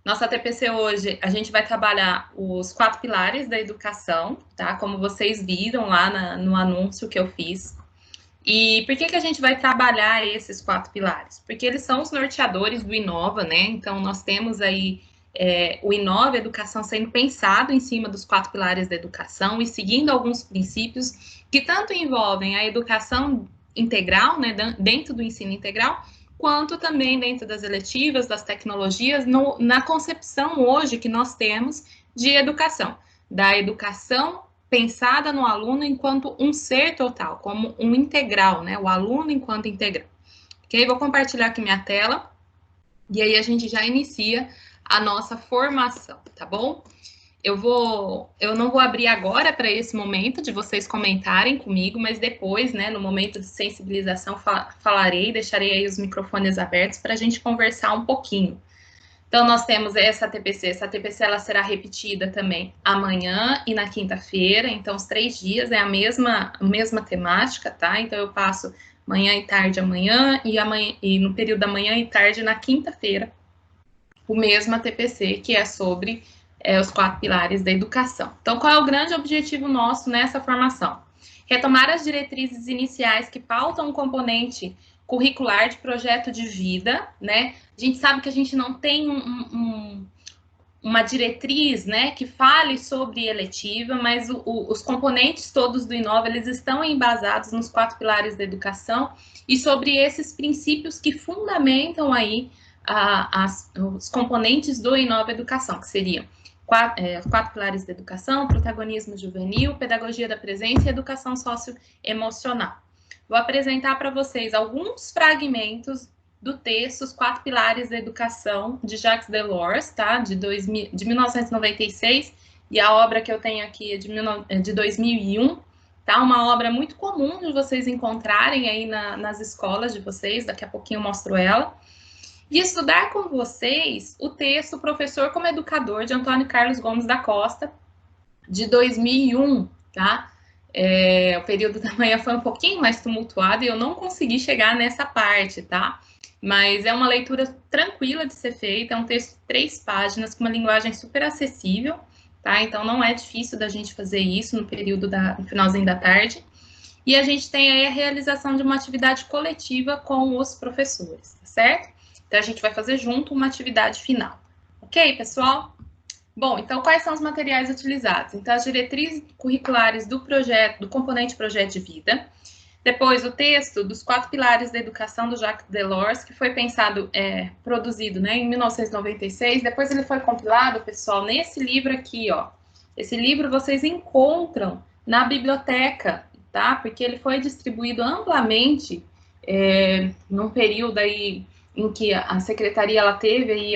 Nossa TPC hoje, a gente vai trabalhar os 4 pilares da educação, tá? Como vocês viram lá no anúncio que eu fiz. E por que a gente vai trabalhar esses 4 pilares? Porque eles são os norteadores do Inova, né? Então, nós temos aí o Inova Educação sendo pensado em cima dos 4 pilares da educação e seguindo alguns princípios que tanto envolvem a educação integral, né, dentro do ensino integral, quanto também dentro das eletivas, das tecnologias, na concepção hoje que nós temos de educação, da educação pensada no aluno enquanto um ser total, como um integral, né? O aluno enquanto integral. Ok? Vou compartilhar aqui minha tela e aí a gente já inicia a nossa formação, tá bom? Eu não vou abrir agora para esse momento de vocês comentarem comigo, mas depois, né, no momento de sensibilização, falarei, deixarei aí os microfones abertos para a gente conversar um pouquinho. Então, nós temos essa TPC. Essa TPC ela será repetida também amanhã e na quinta-feira. Então, os 3 dias é a mesma temática, tá? Então, eu passo manhã e tarde amanhã e no período da manhã e tarde na quinta-feira, o mesmo TPC, que é sobre os 4 pilares da educação. Então, qual é o grande objetivo nosso nessa formação? Retomar as diretrizes iniciais que pautam um componente curricular de projeto de vida, né? A gente sabe que a gente não tem uma diretriz, né, que fale sobre eletiva, mas os componentes todos do Inova, eles estão embasados nos 4 pilares da educação e sobre esses princípios que fundamentam aí os componentes do Inova Educação, que seriam 4 pilares da educação: protagonismo juvenil, pedagogia da presença e educação socioemocional. Vou apresentar para vocês alguns fragmentos do texto Os 4 Pilares da Educação, de Jacques Delors, tá? De 1996, e a obra que eu tenho aqui é de 2001, tá? Uma obra muito comum de vocês encontrarem aí nas escolas de vocês, daqui a pouquinho eu mostro ela. E estudar com vocês o texto Professor como Educador, de Antônio Carlos Gomes da Costa, de 2001, tá? O período da manhã foi um pouquinho mais tumultuado e eu não consegui chegar nessa parte, tá? Mas é uma leitura tranquila de ser feita, é um texto de 3 páginas, com uma linguagem super acessível, tá? Então não é difícil da gente fazer isso no finalzinho da tarde. E a gente tem aí a realização de uma atividade coletiva com os professores, tá certo? Então a gente vai fazer junto uma atividade final. Ok, pessoal? Bom, então quais são os materiais utilizados? Então, as diretrizes curriculares do projeto, do componente projeto de vida. Depois, o texto dos 4 pilares da educação do Jacques Delors, que foi pensado, produzido, né, em 1996. Depois ele foi compilado, pessoal, nesse livro aqui, ó. Esse livro vocês encontram na biblioteca, tá? Porque ele foi distribuído amplamente num período aí em que a secretaria ela teve aí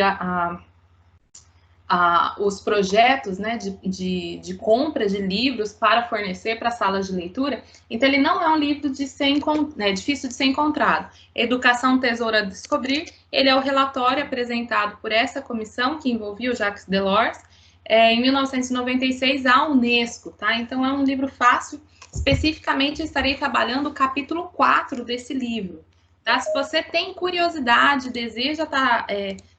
os projetos, né, de compra de livros para fornecer para salas de leitura. Então, ele não é um livro difícil de ser encontrado. Educação, Tesouro a Descobrir, ele é o relatório apresentado por essa comissão que envolvia o Jacques Delors, em 1996, à Unesco, tá? Então, é um livro fácil. Especificamente, eu estarei trabalhando o capítulo 4 desse livro, tá? Se você tem curiosidade, deseja estar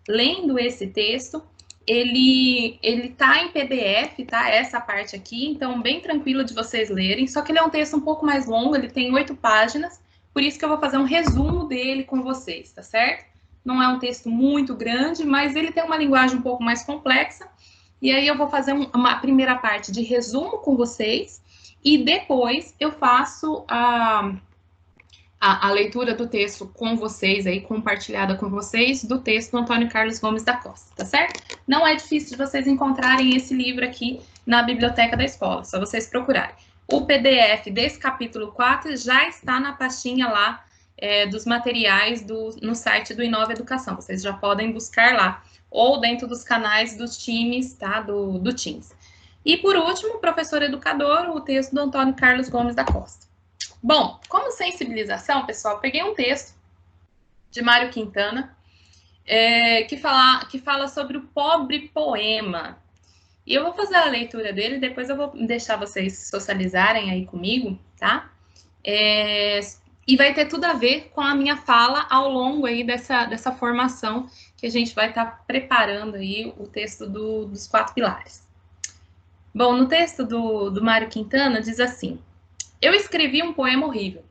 lendo esse texto, ele tá em PDF, tá? Essa parte aqui, então bem tranquilo de vocês lerem, só que ele é um texto um pouco mais longo, ele tem 8 páginas, por isso que eu vou fazer um resumo dele com vocês, tá certo? Não é um texto muito grande, mas ele tem uma linguagem um pouco mais complexa, e aí eu vou fazer uma primeira parte de resumo com vocês, e depois eu faço a leitura do texto com vocês, aí compartilhada com vocês, do texto do Antônio Carlos Gomes da Costa, tá certo? Não é difícil de vocês encontrarem esse livro aqui na biblioteca da escola, só vocês procurarem. O PDF desse capítulo 4 já está na pastinha lá dos materiais no site do Inova Educação, vocês já podem buscar lá, ou dentro dos canais dos times, tá? Do Teams. E por último, professor educador, o texto do Antônio Carlos Gomes da Costa. Bom, como sensibilização, pessoal, peguei um texto de Mário Quintana que fala sobre o pobre poema. E eu vou fazer a leitura dele, depois eu vou deixar vocês socializarem aí comigo, tá? E vai ter tudo a ver com a minha fala ao longo aí dessa formação que a gente vai estar preparando aí o texto dos 4 pilares. Bom, no texto do Mário Quintana diz assim: eu escrevi um poema horrível.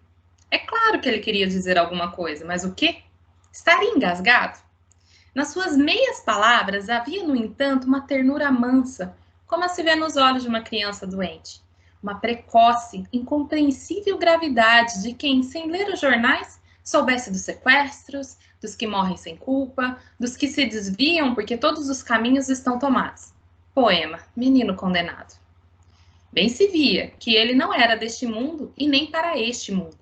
É claro que ele queria dizer alguma coisa, mas o quê? Estaria engasgado? Nas suas meias palavras havia, no entanto, uma ternura mansa, como a se vê nos olhos de uma criança doente. Uma precoce, incompreensível gravidade de quem, sem ler os jornais, soubesse dos sequestros, dos que morrem sem culpa, dos que se desviam porque todos os caminhos estão tomados. Poema, menino condenado. Bem se via que ele não era deste mundo e nem para este mundo.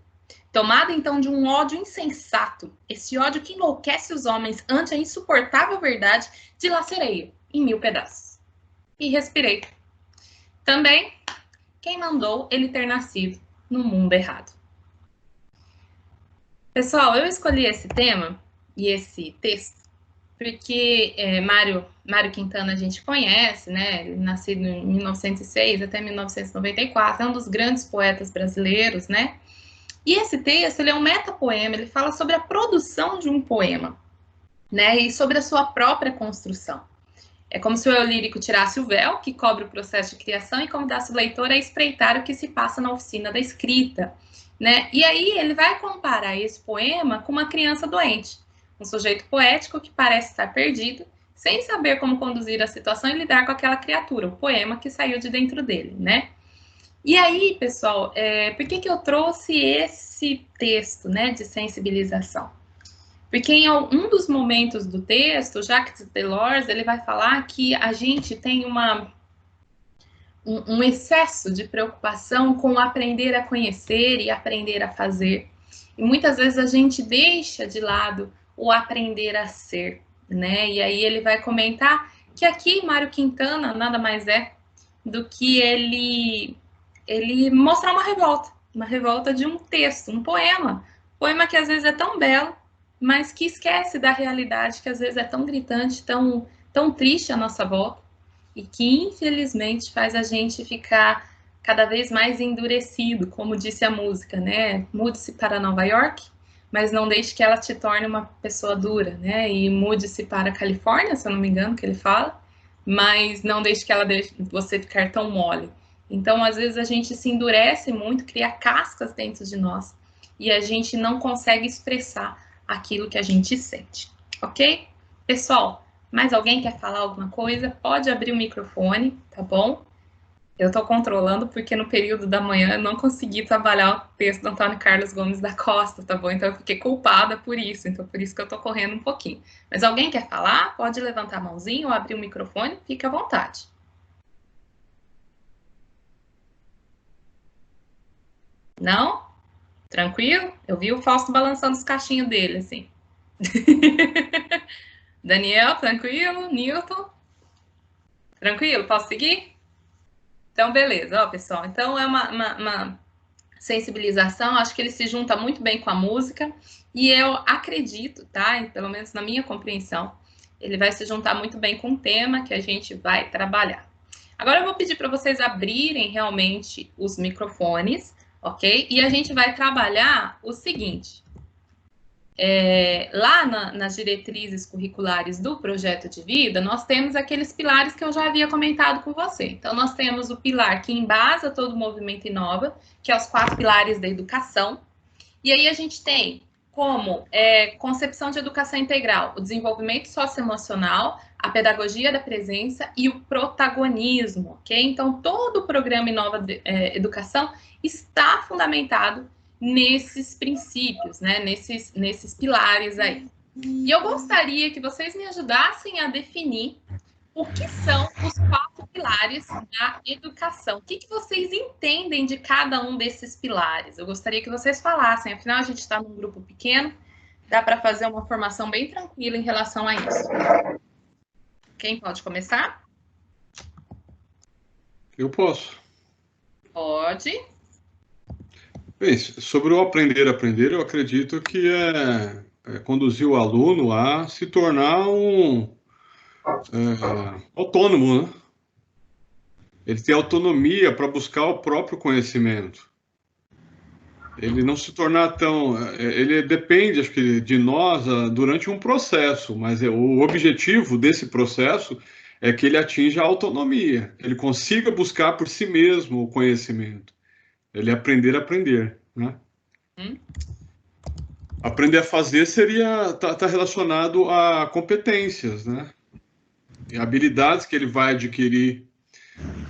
Tomado então de um ódio insensato, esse ódio que enlouquece os homens ante a insuportável verdade, dilacerei-o em 1000 pedaços. E respirei. Também, quem mandou ele ter nascido no mundo errado? Pessoal, eu escolhi esse tema e esse texto porque Mário Quintana a gente conhece, né? Ele nascido em 1906 até 1994, é um dos grandes poetas brasileiros, né? E esse texto, ele é um metapoema, ele fala sobre a produção de um poema, né? E sobre a sua própria construção. É como se o eu lírico tirasse o véu, que cobre o processo de criação, e convidasse o leitor a espreitar o que se passa na oficina da escrita, né? E aí ele vai comparar esse poema com uma criança doente, um sujeito poético que parece estar perdido, sem saber como conduzir a situação e lidar com aquela criatura, o poema que saiu de dentro dele, né? E aí, pessoal, por que eu trouxe esse texto, né, de sensibilização? Porque em um dos momentos do texto, Jacques Delors, ele vai falar que a gente tem um excesso de preocupação com aprender a conhecer e aprender a fazer. E muitas vezes a gente deixa de lado o aprender a ser, né? E aí ele vai comentar que aqui Mário Quintana nada mais é do que ele mostrar uma revolta de um texto, um poema que às vezes é tão belo, mas que esquece da realidade que às vezes é tão gritante, tão triste à nossa volta, e que infelizmente faz a gente ficar cada vez mais endurecido, como disse a música, né? Mude-se para Nova York, mas não deixe que ela te torne uma pessoa dura, né? E mude-se para a Califórnia, se eu não me engano, que ele fala, mas não deixe que ela deixe você ficar tão mole. Então, às vezes, a gente se endurece muito, cria cascas dentro de nós, e a gente não consegue expressar aquilo que a gente sente, ok? Pessoal, mais alguém quer falar alguma coisa? Pode abrir o microfone, tá bom? Eu estou controlando porque no período da manhã eu não consegui trabalhar o texto do Antônio Carlos Gomes da Costa, tá bom? Então eu fiquei culpada por isso, então por isso que eu estou correndo um pouquinho. Mas alguém quer falar? Pode levantar a mãozinha ou abrir o microfone, fique à vontade. Não? Tranquilo? Eu vi o Fausto balançando os cachinhos dele, assim. Daniel, tranquilo? Newton? Tranquilo? Posso seguir? Então, beleza. Ó, pessoal, então é uma sensibilização, acho que ele se junta muito bem com a música, e eu acredito, tá? Pelo menos na minha compreensão, ele vai se juntar muito bem com o tema que a gente vai trabalhar. Agora eu vou pedir para vocês abrirem realmente os microfones, ok? E a gente vai trabalhar o seguinte. Lá nas diretrizes curriculares do projeto de vida, nós temos aqueles pilares que eu já havia comentado com você. Então, nós temos o pilar que embasa todo o movimento Inova, que é os 4 pilares da educação. E aí a gente tem como concepção de educação integral, o desenvolvimento socioemocional, a pedagogia da presença e o protagonismo, ok? Então, todo o programa Inova Educação está fundamentado nesses princípios, né? Nesses pilares aí. E eu gostaria que vocês me ajudassem a definir o que são os 4 pilares da educação. O que vocês entendem de cada um desses pilares? Eu gostaria que vocês falassem, afinal a gente está num grupo pequeno, dá para fazer uma formação bem tranquila em relação a isso. Quem pode começar? Eu posso. Pode. Bem, sobre o aprender a aprender, eu acredito que é conduzir o aluno a se tornar autônomo, né? Ele tem autonomia para buscar o próprio conhecimento. ele não se tornar tão... Ele depende, acho que, de nós durante um processo, mas o objetivo desse processo é que ele atinja a autonomia, que ele consiga buscar por si mesmo o conhecimento. Ele aprender a aprender, né? Aprender a fazer seria tá relacionado a competências, né? E habilidades que ele vai adquirir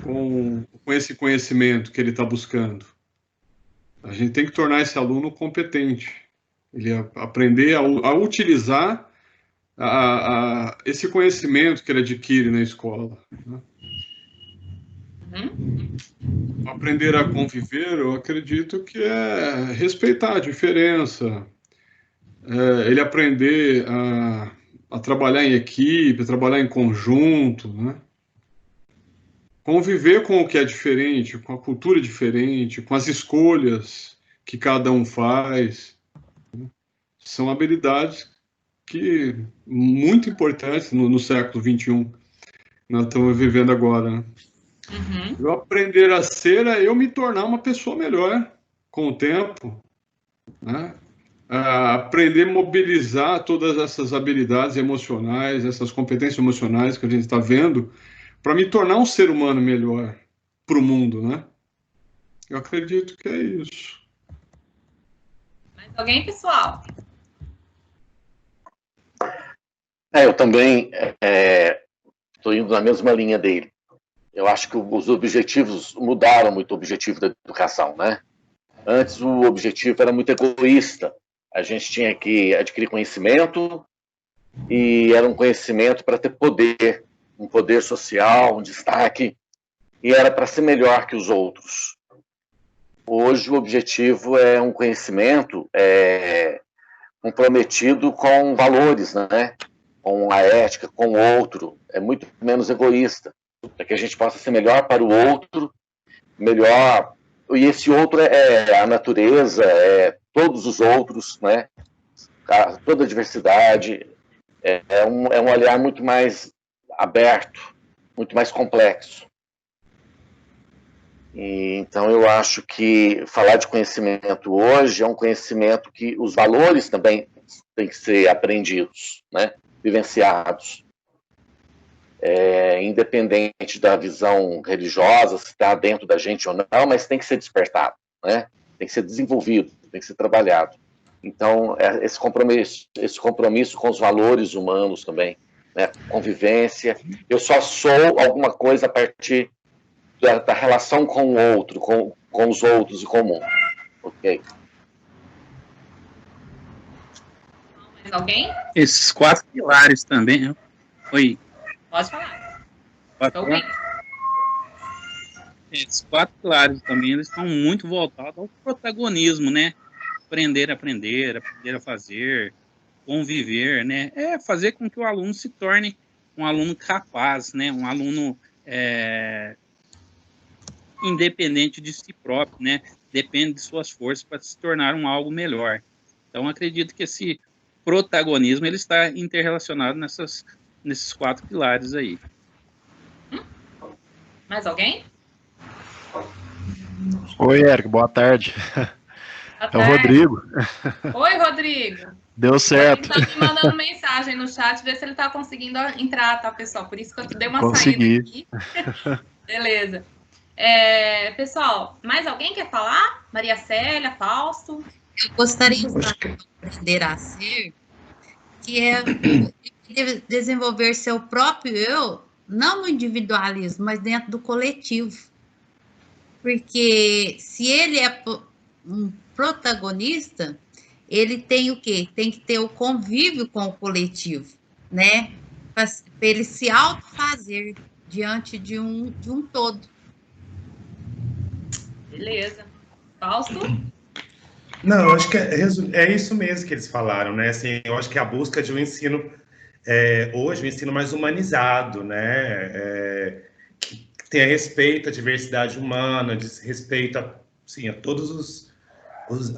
com esse conhecimento que ele está buscando. A gente tem que tornar esse aluno competente, ele aprender a utilizar esse conhecimento que ele adquire na escola, né? Aprender a conviver, eu acredito que é respeitar a diferença, ele aprender a trabalhar em equipe, a trabalhar em conjunto, né? Conviver com o que é diferente, com a cultura diferente, com as escolhas que cada um faz, né? São habilidades que muito importantes no século XXI, nós estamos vivendo agora, né? Eu aprender a ser é eu me tornar uma pessoa melhor com o tempo, né? Aprender a mobilizar todas essas habilidades emocionais, essas competências emocionais que a gente está vendo, para me tornar um ser humano melhor para o mundo, né? Eu acredito que é isso. Mais alguém, pessoal? Eu também estou indo na mesma linha dele. Eu acho que os objetivos mudaram muito, o objetivo da educação, né? Antes o objetivo era muito egoísta. A gente tinha que adquirir conhecimento e era um conhecimento para ter poder, um poder social, um destaque, e era para ser melhor que os outros. Hoje o objetivo é um conhecimento comprometido com valores, né? Com a ética, com o outro, é muito menos egoísta, para que a gente possa ser melhor para o outro, melhor, e esse outro é a natureza, é todos os outros, né? Toda a diversidade, é um olhar muito mais aberto, muito mais complexo. E, então eu acho que falar de conhecimento hoje é um conhecimento que os valores também têm que ser aprendidos, né? Vivenciados. Independente da visão religiosa, se está dentro da gente ou não, mas tem que ser despertado, né? Tem que ser desenvolvido, tem que ser trabalhado. Então, esse compromisso com os valores humanos também, né? Convivência. Eu só sou alguma coisa a partir da relação com o outro, com os outros e com o mundo. Ok? Mais alguém? Esses 4 pilares também. Oi. Pode falar. Estou ouvindo. Esses 4 pilares também, eles estão muito voltados ao protagonismo, né? Aprender a aprender, aprender a fazer, conviver, né? Fazer com que o aluno se torne um aluno capaz, né? Um aluno independente de si próprio, né? Depende de suas forças para se tornar algo melhor. Então, acredito que esse protagonismo ele está interrelacionado nesses 4 pilares aí. Mais alguém? Oi, Érico, boa tarde. Boa tarde. É o Rodrigo. Oi, Rodrigo. Deu certo. Ele está me mandando mensagem no chat, ver se ele está conseguindo entrar, tá, pessoal? Por isso que eu dei uma Consegui. saída aqui. Beleza. Pessoal, mais alguém quer falar? Maria Célia, Fausto? Eu gostaria de aprender a ser, que é desenvolver seu próprio eu, não no individualismo, mas dentro do coletivo. Porque se ele é um protagonista, ele tem o quê? Tem que ter o convívio com o coletivo, né? Para ele se autofazer diante de um todo. Beleza. Fausto? Não, eu acho que é isso mesmo que eles falaram, né? Assim, eu acho que a busca de um ensino, hoje, um ensino mais humanizado, né? Que tenha respeito à diversidade humana, diz respeito a todos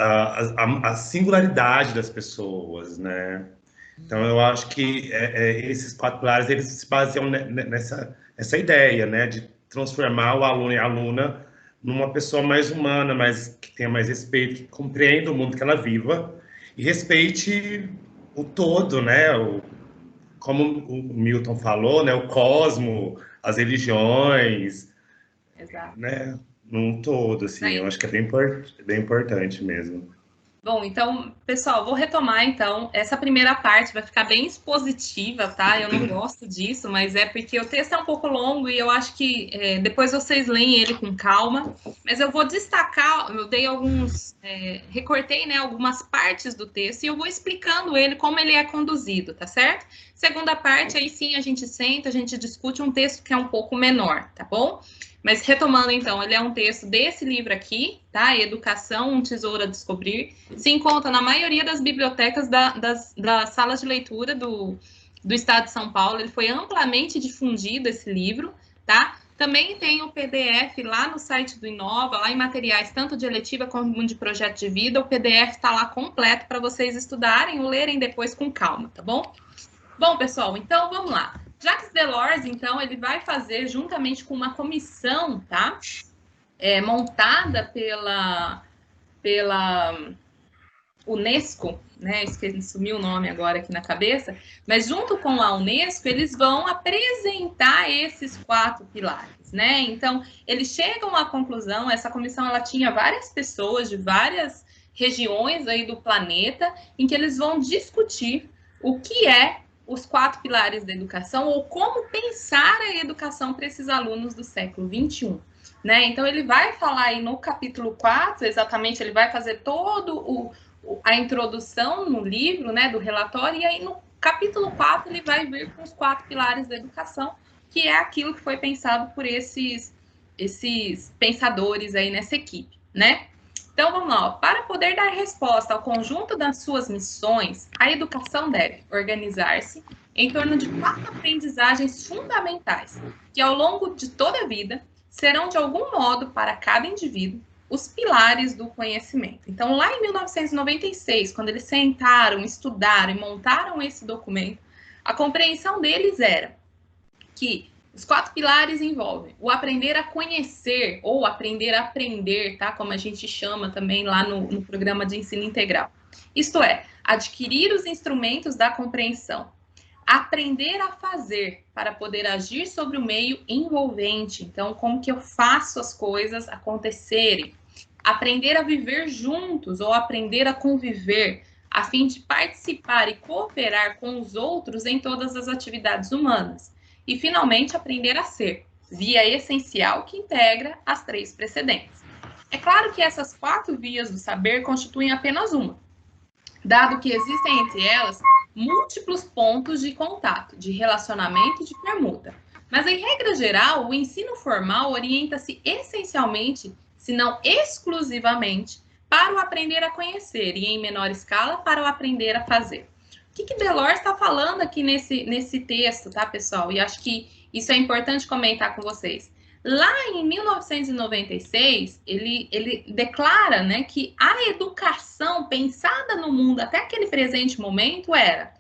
a singularidade das pessoas, né? Então, eu acho que esses 4 pilares, eles se baseiam nessa ideia, né? De transformar o aluno e a aluna numa pessoa mais humana, que tenha mais respeito, que compreenda o mundo que ela viva e respeite o todo, né? Como o Milton falou, né? O cosmo, as religiões, Exato. né? Num todo, assim, eu acho que é bem importante mesmo. Bom, então, pessoal, vou retomar, então, essa primeira parte vai ficar bem expositiva, tá? Eu não gosto disso, mas é porque o texto é um pouco longo e eu acho que depois vocês leem ele com calma, mas eu vou destacar, eu dei recortei, né, algumas partes do texto e eu vou explicando ele, como ele é conduzido, tá certo? Segunda parte, aí sim, a gente senta, a gente discute um texto que é um pouco menor, tá bom? Mas retomando, então, ele é um texto desse livro aqui, tá? Educação, um tesouro a descobrir. Se encontra na maioria das bibliotecas das salas de leitura do estado de São Paulo. Ele foi amplamente difundido, esse livro, tá? Também tem o PDF lá no site do Inova, lá em materiais tanto de eletiva como de projeto de vida. O PDF está lá completo para vocês estudarem ou lerem depois com calma, tá bom? Bom, pessoal, então vamos lá. Jacques Delors, então, ele vai fazer, juntamente com uma comissão, tá? Montada pela Unesco, né? Sumiu o nome agora aqui na cabeça, mas junto com a Unesco, eles vão apresentar esses 4 pilares, né? Então, eles chegam à conclusão, essa comissão, ela tinha várias pessoas de várias regiões aí do planeta, em que eles vão discutir o que é os 4 pilares da educação, ou como pensar a educação para esses alunos do século XXI. Né? Então, ele vai falar aí no capítulo 4, exatamente, ele vai fazer todo a introdução no livro, né, do relatório, e aí no capítulo 4 ele vai vir com os 4 pilares da educação, que é aquilo que foi pensado por esses pensadores aí nessa equipe, né? Então, vamos lá. Para poder dar resposta ao conjunto das suas missões, a educação deve organizar-se em torno de 4 aprendizagens fundamentais, que ao longo de toda a vida serão, de algum modo, para cada indivíduo, os pilares do conhecimento. Então, lá em 1996, quando eles sentaram, estudaram e montaram esse documento, a compreensão deles era que os 4 pilares envolvem o aprender a conhecer, ou aprender a aprender, tá? Como a gente chama também lá no programa de ensino integral. Isto é, adquirir os instrumentos da compreensão. Aprender a fazer, para poder agir sobre o meio envolvente. Então, como que eu faço as coisas acontecerem? Aprender a viver juntos, ou aprender a conviver, a fim de participar e cooperar com os outros em todas as atividades humanas. E, finalmente, aprender a ser, via essencial que integra as 3 precedentes. É claro que essas 4 vias do saber constituem apenas uma, dado que existem entre elas múltiplos pontos de contato, de relacionamento e de permuta. Mas, em regra geral, o ensino formal orienta-se essencialmente, se não exclusivamente, para o aprender a conhecer e, em menor escala, para o aprender a fazer. O que Delors está falando aqui nesse texto, tá, pessoal? E acho que isso é importante comentar com vocês. Lá em 1996, ele declara, né, que a educação pensada no mundo até aquele presente momento era: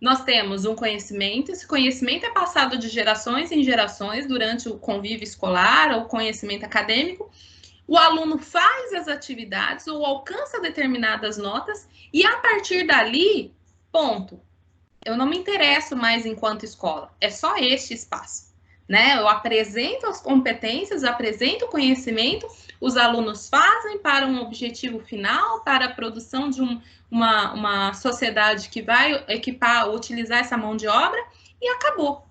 nós temos um conhecimento, esse conhecimento é passado de gerações em gerações durante o convívio escolar ou conhecimento acadêmico, o aluno faz as atividades ou alcança determinadas notas e, a partir dali, ponto. Eu não me interesso mais enquanto escola. É só este espaço, né? Eu apresento as competências, apresento o conhecimento, os alunos fazem para um objetivo final, para a produção de uma sociedade que vai equipar, utilizar essa mão de obra, e acabou,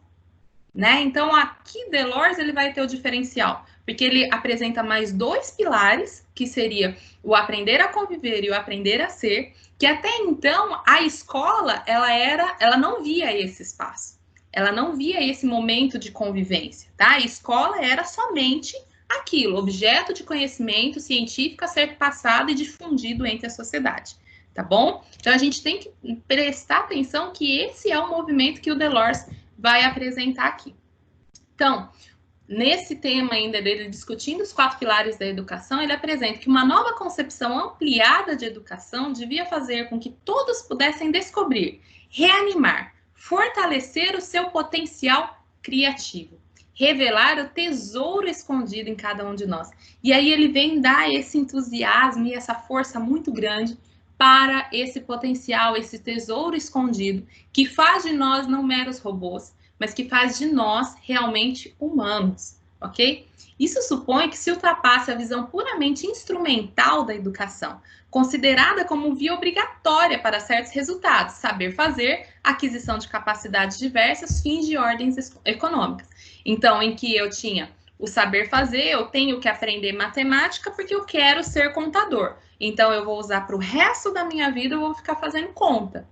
né? Então, aqui Delors ele vai ter o diferencial, porque ele apresenta mais 2 pilares, que seria o aprender a conviver e o aprender a ser, que até então a escola ela não via esse espaço, ela não via esse momento de convivência, tá? A escola era somente aquilo, objeto de conhecimento científico a ser passado e difundido entre a sociedade, tá bom? Então a gente tem que prestar atenção que esse é o movimento que o Delors vai apresentar aqui. Então, nesse tema ainda dele discutindo os 4 pilares da educação, ele apresenta que uma nova concepção ampliada de educação devia fazer com que todos pudessem descobrir, reanimar, fortalecer o seu potencial criativo. revelar o tesouro escondido em cada um de nós. E aí ele vem dar esse entusiasmo e essa força muito grande para esse potencial, esse tesouro escondido, que faz de nós não meros robôs, mas que faz de nós realmente humanos, ok? Isso supõe que se ultrapasse a visão puramente instrumental da educação, considerada como via obrigatória para certos resultados, saber fazer, aquisição de capacidades diversas, fins de ordens econômicas. Então, em que eu tinha o saber fazer, eu tenho que aprender matemática porque eu quero ser contador. Então, eu vou usar para o resto da minha vida, eu vou ficar fazendo conta.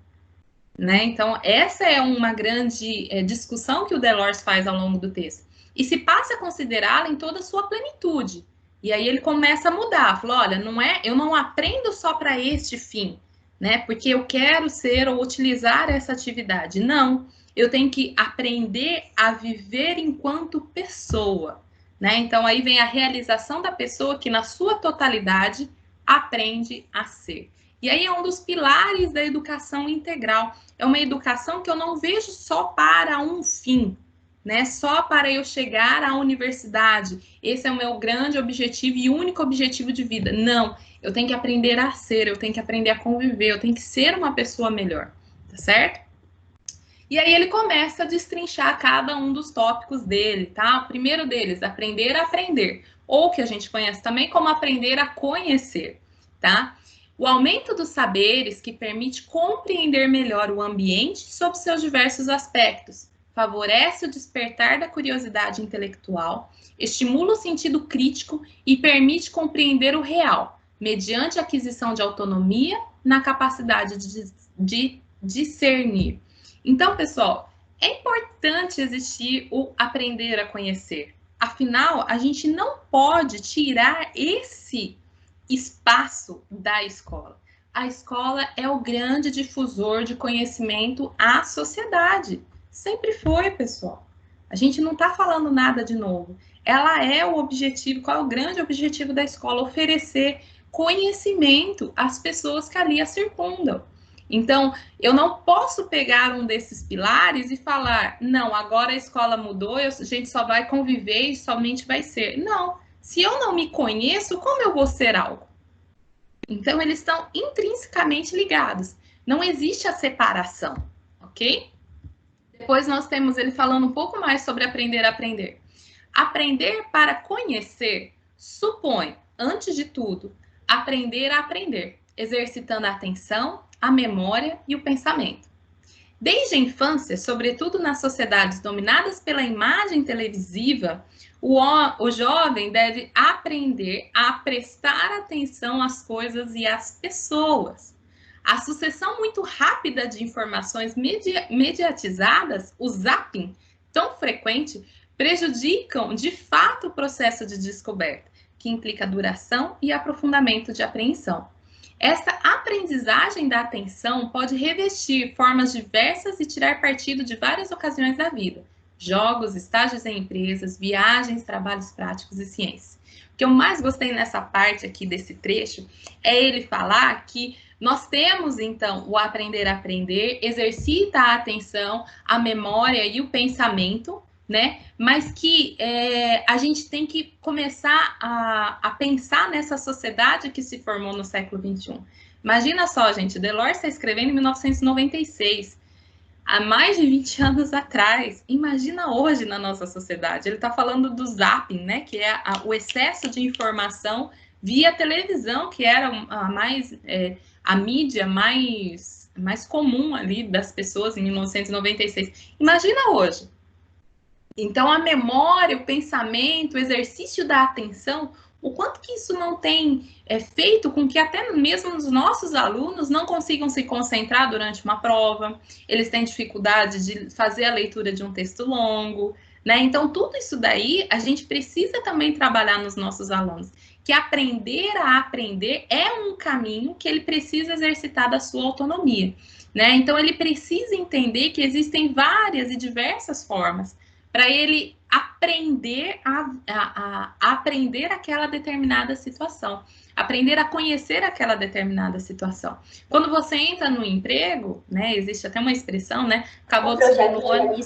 Né? Então, essa é uma grande discussão que o Delors faz ao longo do texto. E se passa a considerá-la em toda a sua plenitude. E aí ele começa a mudar, fala, olha, eu não aprendo só para este fim, né? Porque eu quero ser ou utilizar essa atividade. Não, eu tenho que aprender a viver enquanto pessoa, né? Então aí vem a realização da pessoa que na sua totalidade aprende a ser. E aí é um dos pilares da educação integral. É uma educação que eu não vejo só para um fim, né? Só para eu chegar à universidade. Esse é o meu grande objetivo e único objetivo de vida. Não, eu tenho que aprender a ser, eu tenho que aprender a conviver, eu tenho que ser uma pessoa melhor, tá certo? E aí ele começa a destrinchar cada um dos tópicos dele, tá? O primeiro deles, aprender a aprender, ou que a gente conhece também como aprender a conhecer, tá? O aumento dos saberes que permite compreender melhor o ambiente sob seus diversos aspectos, favorece o despertar da curiosidade intelectual, estimula o sentido crítico e permite compreender o real, mediante a aquisição de autonomia na capacidade de discernir. Então, pessoal, é importante existir o aprender a conhecer. Afinal, a gente não pode tirar esse espaço da escola. A escola é o grande difusor de conhecimento à sociedade. Sempre foi, pessoal. A gente não está falando nada de novo. Ela é o objetivo, qual é o grande objetivo da escola? Oferecer conhecimento às pessoas que ali a circundam. Então, eu não posso pegar um desses pilares e falar, não, agora a escola mudou, a gente só vai conviver e somente vai ser. Não. Se eu não me conheço, como eu vou ser algo? Então, eles estão intrinsecamente ligados. Não existe a separação, ok? Depois nós temos ele falando um pouco mais sobre aprender a aprender. Aprender para conhecer supõe, antes de tudo, aprender a aprender, exercitando a atenção, a memória e o pensamento. Desde a infância, sobretudo nas sociedades dominadas pela imagem televisiva, o jovem deve aprender a prestar atenção às coisas e às pessoas. A sucessão muito rápida de informações mediatizadas, o zapping, tão frequente, prejudicam de fato o processo de descoberta, que implica duração e aprofundamento de apreensão. Esta aprendizagem da atenção pode revestir formas diversas e tirar partido de várias ocasiões da vida. Jogos, estágios em empresas, viagens, trabalhos práticos e ciências. O que eu mais gostei nessa parte aqui desse trecho é ele falar que nós temos, então, o aprender a aprender, exercita a atenção, a memória e o pensamento, né? Mas que a gente tem que começar a pensar nessa sociedade que se formou no século XXI. Imagina só, gente, Delors está escrevendo em 1996, há mais de 20 anos atrás. Imagina hoje na nossa sociedade. Ele está falando do zapping, né? Que é o excesso de informação via televisão, que era a mídia mais comum ali das pessoas em 1996. Imagina hoje. Então, a memória, o pensamento, o exercício da atenção, o quanto que isso não tem feito com que até mesmo os nossos alunos não consigam se concentrar durante uma prova, eles têm dificuldade de fazer a leitura de um texto longo, né? Então, tudo isso daí, a gente precisa também trabalhar nos nossos alunos, que aprender a aprender é um caminho que ele precisa exercitar da sua autonomia, né? Então, ele precisa entender que existem várias e diversas formas para ele aprender a aprender aquela determinada situação, aprender a conhecer aquela determinada situação. Quando você entra no emprego, né, existe até uma expressão, né, acabou de chegar no ônibus,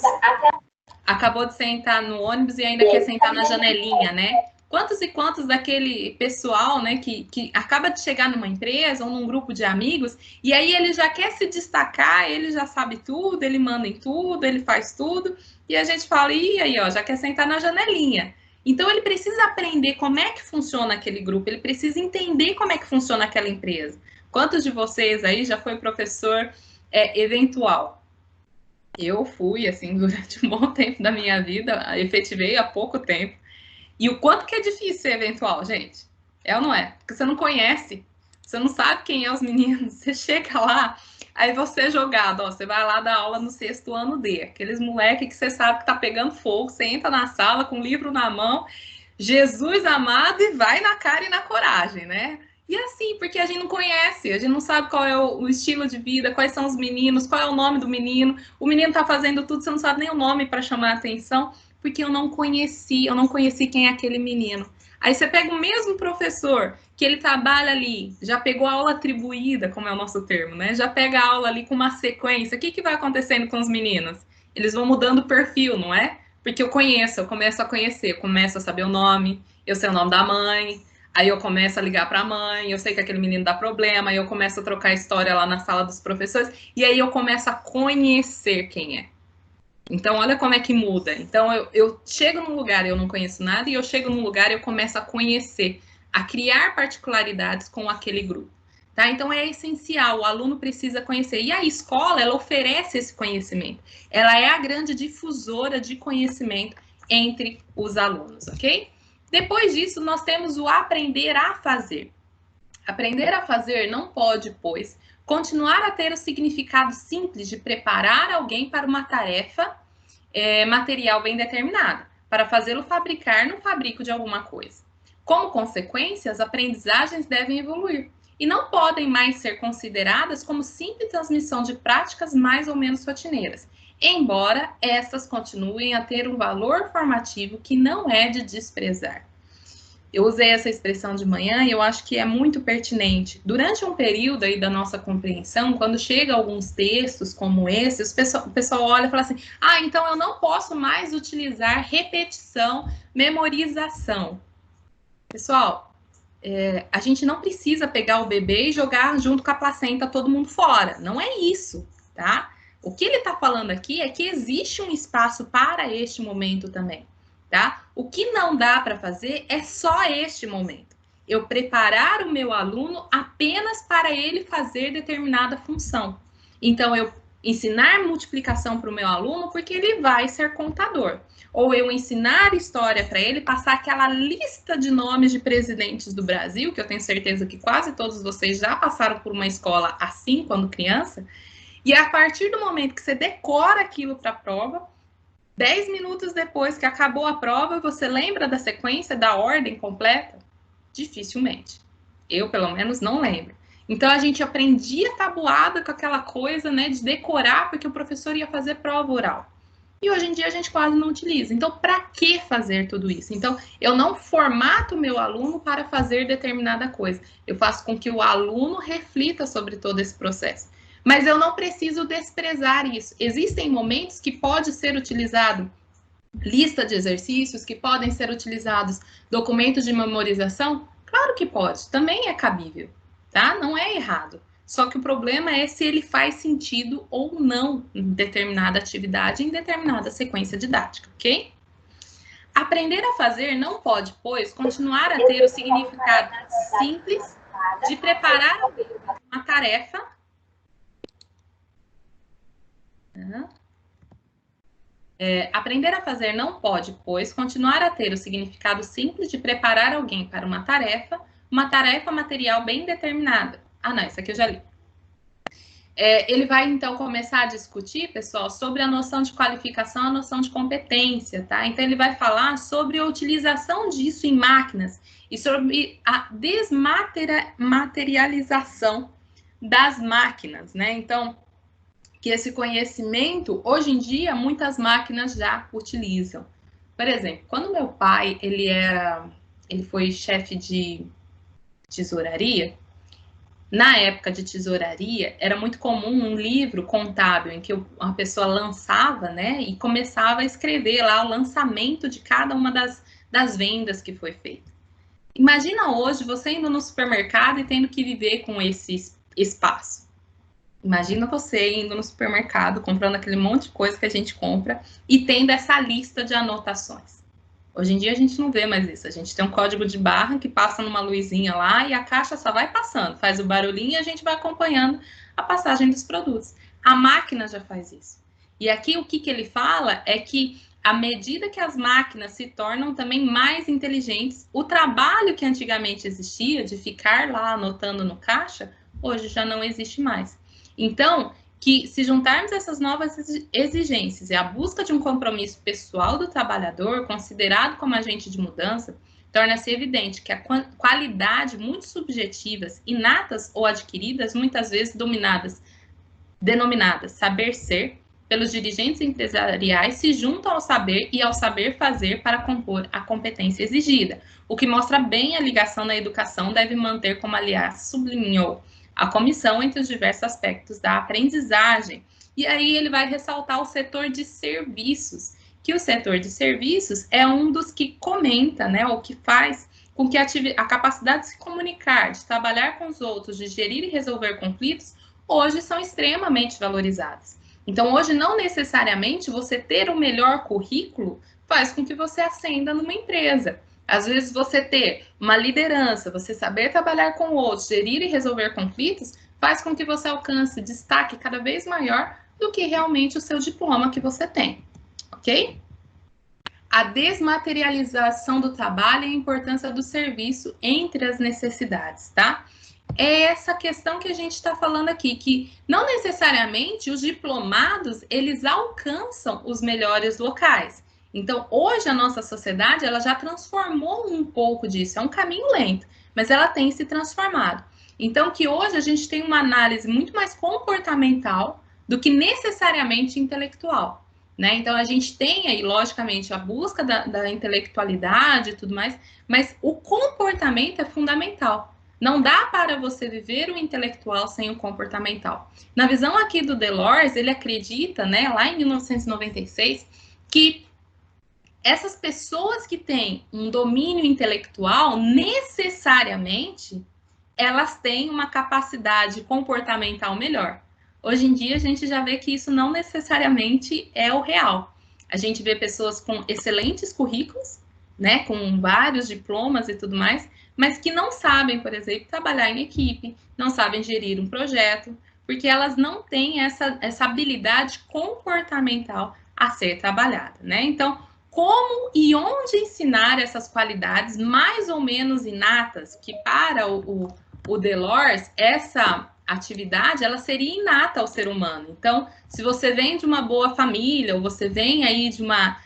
acabou de sentar no ônibus e ainda quer sentar na janelinha, né? Quantos e quantos daquele pessoal, né, que acaba de chegar numa empresa ou num grupo de amigos, e aí ele já quer se destacar, ele já sabe tudo, ele manda em tudo, ele faz tudo, e a gente fala, e aí, ó, já quer sentar na janelinha. Então, ele precisa aprender como é que funciona aquele grupo, ele precisa entender como é que funciona aquela empresa. Quantos de vocês aí já foi professor eventual? Eu fui, assim, durante um bom tempo da minha vida, efetivei há pouco tempo. E o quanto que é difícil ser eventual, gente? É ou não é? Porque você não conhece, você não sabe quem é os meninos, você chega lá, aí você é jogado, ó, você vai lá dar aula no 6º ano D, aqueles moleques que você sabe que tá pegando fogo, você entra na sala com o livro na mão, Jesus amado, e vai na cara e na coragem, né? E assim, porque a gente não conhece, a gente não sabe qual é o estilo de vida, quais são os meninos, qual é o nome do menino, o menino tá fazendo tudo, você não sabe nem o nome para chamar a atenção, porque eu não conheci quem é aquele menino. Aí você pega o mesmo professor, que ele trabalha ali, já pegou a aula atribuída, como é o nosso termo, né? Já pega a aula ali com uma sequência. O que vai acontecendo com os meninos? Eles vão mudando o perfil, não é? Porque eu começo a conhecer, eu começo a saber o nome, eu sei o nome da mãe, aí eu começo a ligar para a mãe, eu sei que aquele menino dá problema, aí eu começo a trocar história lá na sala dos professores, e aí eu começo a conhecer quem é. Então, olha como é que muda. Então, eu chego num lugar e eu não conheço nada, e eu chego num lugar e eu começo a conhecer, a criar particularidades com aquele grupo. Tá? Então, é essencial, o aluno precisa conhecer. E a escola, ela oferece esse conhecimento. Ela é a grande difusora de conhecimento entre os alunos, ok? Depois disso, nós temos o aprender a fazer. Aprender a fazer não pode, pois, continuar a ter o significado simples de preparar alguém para uma tarefa material bem determinada, para fazê-lo fabricar no fabrico de alguma coisa. Como consequência, as aprendizagens devem evoluir e não podem mais ser consideradas como simples transmissão de práticas mais ou menos rotineiras, embora estas continuem a ter um valor formativo que não é de desprezar. Eu usei essa expressão de manhã e eu acho que é muito pertinente. Durante um período aí da nossa compreensão, quando chega alguns textos como esse, o pessoal olha e fala assim, então eu não posso mais utilizar repetição, memorização. Pessoal, a gente não precisa pegar o bebê e jogar junto com a placenta todo mundo fora. Não é isso, tá? O que ele está falando aqui é que existe um espaço para este momento também. Tá? O que não dá para fazer é só este momento. Eu preparar o meu aluno apenas para ele fazer determinada função. Então, eu ensinar multiplicação para o meu aluno porque ele vai ser contador. Ou eu ensinar história para ele, passar aquela lista de nomes de presidentes do Brasil, que eu tenho certeza que quase todos vocês já passaram por uma escola assim quando criança. E a partir do momento que você decora aquilo para a prova, 10 minutos depois que acabou a prova, você lembra da sequência, da ordem completa? Dificilmente. Eu, pelo menos, não lembro. Então, a gente aprendia tabuada com aquela coisa, né, de decorar, porque o professor ia fazer prova oral. E hoje em dia a gente quase não utiliza. Então, para que fazer tudo isso? Então, eu não formato o meu aluno para fazer determinada coisa. Eu faço com que o aluno reflita sobre todo esse processo. Mas eu não preciso desprezar isso. Existem momentos que pode ser utilizado lista de exercícios, que podem ser utilizados documentos de memorização? Claro que pode, também é cabível, tá? Não é errado. Só que o problema é se ele faz sentido ou não em determinada atividade, em determinada sequência didática, ok? Aprender a fazer não pode, pois, continuar a ter o significado simples de preparar uma tarefa. Aprender a fazer não pode, pois, continuar a ter o significado simples de preparar alguém para uma tarefa material bem determinada. Não, isso aqui eu já li. Ele vai, então, começar a discutir, pessoal, sobre a noção de qualificação, a noção de competência, tá? Então, ele vai falar sobre a utilização disso em máquinas e sobre a desmaterialização das máquinas, né? Então, que esse conhecimento, hoje em dia, muitas máquinas já utilizam. Por exemplo, quando meu pai, ele foi chefe de tesouraria, Na época de tesouraria, era muito comum um livro contábil em que a pessoa lançava, né, e começava a escrever lá o lançamento de cada uma das vendas que foi feita. Imagina hoje você indo no supermercado e tendo que viver com esse espaço. Imagina você indo no supermercado, comprando aquele monte de coisa que a gente compra e tendo essa lista de anotações. Hoje em dia a gente não vê mais isso. A gente tem um código de barra que passa numa luzinha lá e a caixa só vai passando, faz o barulhinho e a gente vai acompanhando a passagem dos produtos. A máquina já faz isso. E aqui o que ele fala é que à medida que as máquinas se tornam também mais inteligentes, o trabalho que antigamente existia de ficar lá anotando no caixa, hoje já não existe mais. Então, que se juntarmos essas novas exigências e a busca de um compromisso pessoal do trabalhador, considerado como agente de mudança, torna-se evidente que a qualidade muito subjetivas, inatas ou adquiridas, muitas vezes denominadas saber ser, pelos dirigentes empresariais, se juntam ao saber e ao saber fazer para compor a competência exigida, o que mostra bem a ligação na educação deve manter, como aliás sublinhou a comissão, entre os diversos aspectos da aprendizagem. E aí ele vai ressaltar o setor de serviços, que o setor de serviços é um dos que comenta, né, ou que faz com que a capacidade de se comunicar, de trabalhar com os outros, de gerir e resolver conflitos, hoje são extremamente valorizadas. Então, hoje, não necessariamente você ter o melhor currículo faz com que você ascenda numa empresa. Às vezes, você ter uma liderança, você saber trabalhar com outros, gerir e resolver conflitos, faz com que você alcance destaque cada vez maior do que realmente o seu diploma que você tem, ok? A desmaterialização do trabalho e a importância do serviço entre as necessidades, tá? É essa questão que a gente está falando aqui, que não necessariamente os diplomados, eles alcançam os melhores locais. Então, hoje a nossa sociedade, ela já transformou um pouco disso, é um caminho lento, mas ela tem se transformado. Então, que hoje a gente tem uma análise muito mais comportamental do que necessariamente intelectual, né? Então, a gente tem aí, logicamente, a busca da intelectualidade e tudo mais, mas o comportamento é fundamental. Não dá para você viver o intelectual sem o comportamental. Na visão aqui do Delors, ele acredita, né, lá em 1996, que essas pessoas que têm um domínio intelectual, necessariamente, elas têm uma capacidade comportamental melhor. Hoje em dia, a gente já vê que isso não necessariamente é o real. A gente vê pessoas com excelentes currículos, né, com vários diplomas e tudo mais, mas que não sabem, por exemplo, trabalhar em equipe, não sabem gerir um projeto, porque elas não têm essa habilidade comportamental a ser trabalhada, né? Então, como e onde ensinar essas qualidades mais ou menos inatas, que para o Delors, essa atividade, ela seria inata ao ser humano. Então, se você vem de uma boa família, ou você vem aí de uma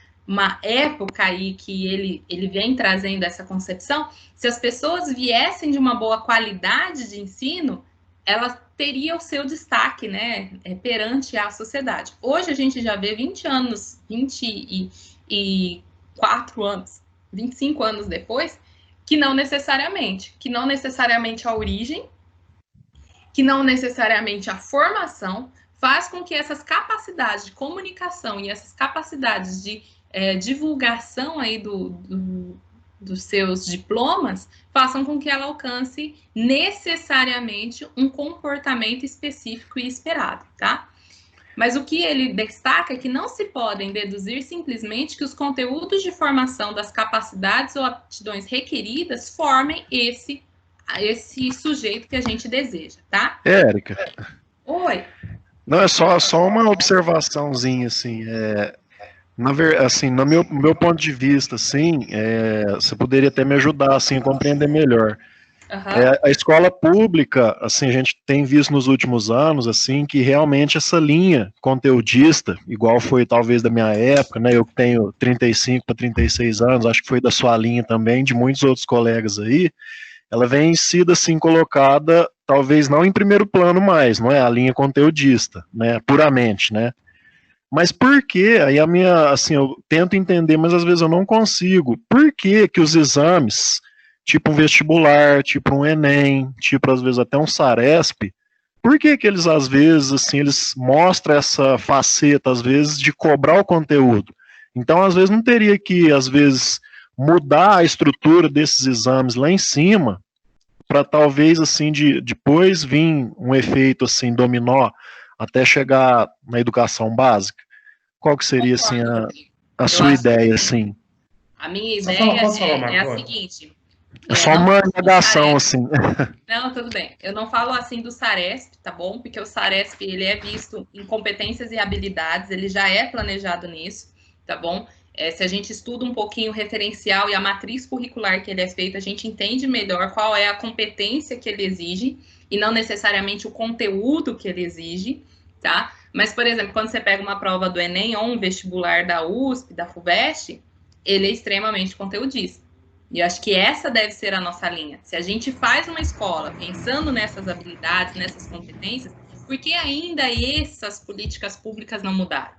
época aí que ele vem trazendo essa concepção, se as pessoas viessem de uma boa qualidade de ensino, elas teriam o seu destaque, né, perante a sociedade. Hoje a gente já vê 24 anos, 25 anos depois, que não necessariamente a origem, que não necessariamente a formação faz com que essas capacidades de comunicação e essas capacidades de divulgação aí dos seus diplomas façam com que ela alcance necessariamente um comportamento específico e esperado, tá? Mas o que ele destaca é que não se podem deduzir simplesmente que os conteúdos de formação das capacidades ou aptidões requeridas formem esse sujeito que a gente deseja, tá? Érica. Oi. Não, é só uma observaçãozinha, assim, assim, no meu ponto de vista, assim, você poderia até me ajudar, assim, a compreender melhor. Uhum. A escola pública, assim, a gente tem visto nos últimos anos, assim, que realmente essa linha conteudista, igual foi talvez da minha época, né, eu tenho 35 para 36 anos, acho que foi da sua linha também, de muitos outros colegas aí, ela vem sido, assim, colocada, talvez não em primeiro plano mais, não é a linha conteudista, né, puramente, né. Mas por que, aí a minha, assim, eu tento entender, mas às vezes eu não consigo, por que os exames tipo um vestibular, tipo um Enem, tipo às vezes até um Saresp, por que que eles às vezes assim, eles mostram essa faceta às vezes de cobrar o conteúdo? Então às vezes não teria que às vezes mudar a estrutura desses exames lá em cima para talvez assim depois vir um efeito assim dominó até chegar na educação básica? Qual que seria assim a sua ideia assim? A minha ideia é a seguinte. É só uma negação, assim. Não, tudo bem. Eu não falo assim do Saresp, tá bom? Porque o Saresp, ele é visto em competências e habilidades, ele já é planejado nisso, tá bom? Se a gente estuda um pouquinho o referencial e a matriz curricular que ele é feito, a gente entende melhor qual é a competência que ele exige e não necessariamente o conteúdo que ele exige, tá? Mas, por exemplo, quando você pega uma prova do Enem ou um vestibular da USP, da FUVEST, ele é extremamente conteudista. E eu acho que essa deve ser a nossa linha. Se a gente faz uma escola pensando nessas habilidades, nessas competências, por que ainda essas políticas públicas não mudaram?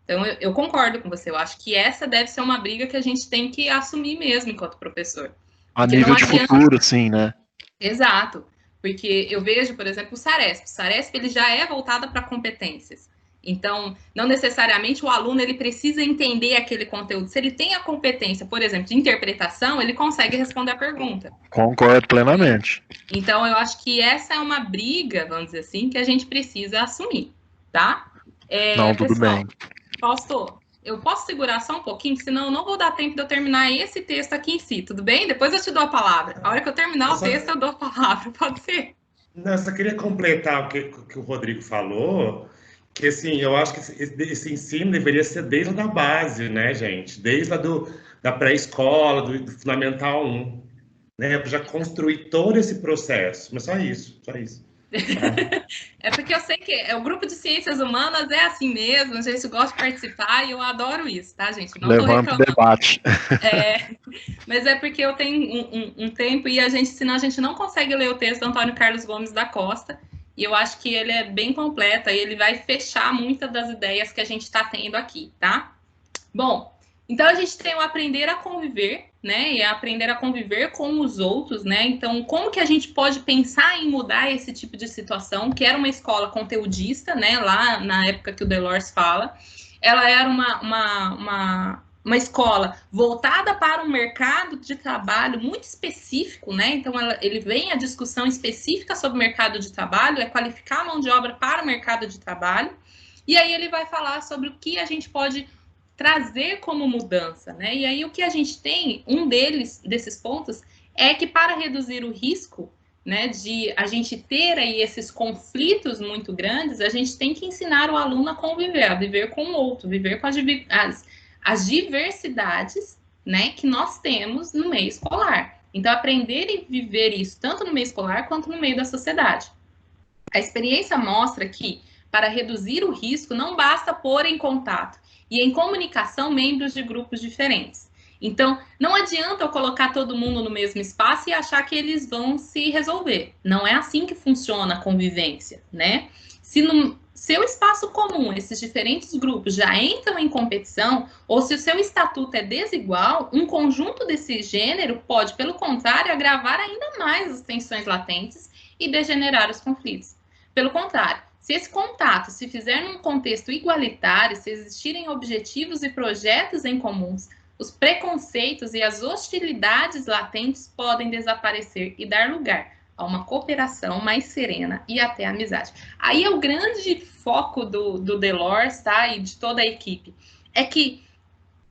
Então, eu concordo com você. Eu acho que essa deve ser uma briga que a gente tem que assumir mesmo enquanto professor. A nível de futuro, sim, né? Exato. Porque eu vejo, por exemplo, o Saresp. O Saresp, ele já é voltado para competências. Então, não necessariamente o aluno ele precisa entender aquele conteúdo. Se ele tem a competência, por exemplo, de interpretação, ele consegue responder a pergunta. Concordo plenamente. Então, eu acho que essa é uma briga, vamos dizer assim, que a gente precisa assumir, tá? Não, tudo pessoal, bem. Pastor, eu posso segurar só um pouquinho, senão eu não vou dar tempo de eu terminar esse texto aqui em si, tudo bem? Depois eu te dou a palavra. A hora que eu terminar o texto, eu dou a palavra, pode ser? Não, eu só queria completar o que o Rodrigo falou, que assim, eu acho que esse ensino deveria ser desde a base, né, gente? Desde da pré-escola, do Fundamental 1, né? Já construir todo esse processo. Mas só isso, só isso. É porque eu sei que o grupo de ciências humanas é assim mesmo, a gente gosta de participar e eu adoro isso, tá, gente? Não Levanta o debate. Mas é porque eu tenho um tempo e senão a gente não consegue ler o texto do Antônio Carlos Gomes da Costa, e eu acho que ele é bem completo e ele vai fechar muitas das ideias que a gente está tendo aqui, tá? Bom, então a gente tem o aprender a conviver, né? E aprender a conviver com os outros, né? Então, como que a gente pode pensar em mudar esse tipo de situação, que era uma escola conteudista, né? Lá na época que o Delors fala, ela era uma escola voltada para um mercado de trabalho muito específico, né? Então, ele vem a discussão específica sobre o mercado de trabalho, é qualificar a mão de obra para o mercado de trabalho, e aí ele vai falar sobre o que a gente pode trazer como mudança, né? E aí o que a gente tem, desses pontos, é que para reduzir o risco, né, de a gente ter aí esses conflitos muito grandes, a gente tem que ensinar o aluno a conviver, a viver com o outro, viver com as diversidades, né, que nós temos no meio escolar. Então, aprender e viver isso tanto no meio escolar quanto no meio da sociedade. A experiência mostra que, para reduzir o risco, não basta pôr em contato e em comunicação membros de grupos diferentes. Então, não adianta eu colocar todo mundo no mesmo espaço e achar que eles vão se resolver. Não é assim que funciona a convivência, né? Se no seu espaço comum, esses diferentes grupos já entram em competição, ou se o seu estatuto é desigual, um conjunto desse gênero pode, pelo contrário, agravar ainda mais as tensões latentes e degenerar os conflitos. Pelo contrário, se esse contato se fizer num contexto igualitário, se existirem objetivos e projetos em comuns, os preconceitos e as hostilidades latentes podem desaparecer e dar lugar a uma cooperação mais serena e até amizade. Aí é o grande foco do Delors, tá? E de toda a equipe. É que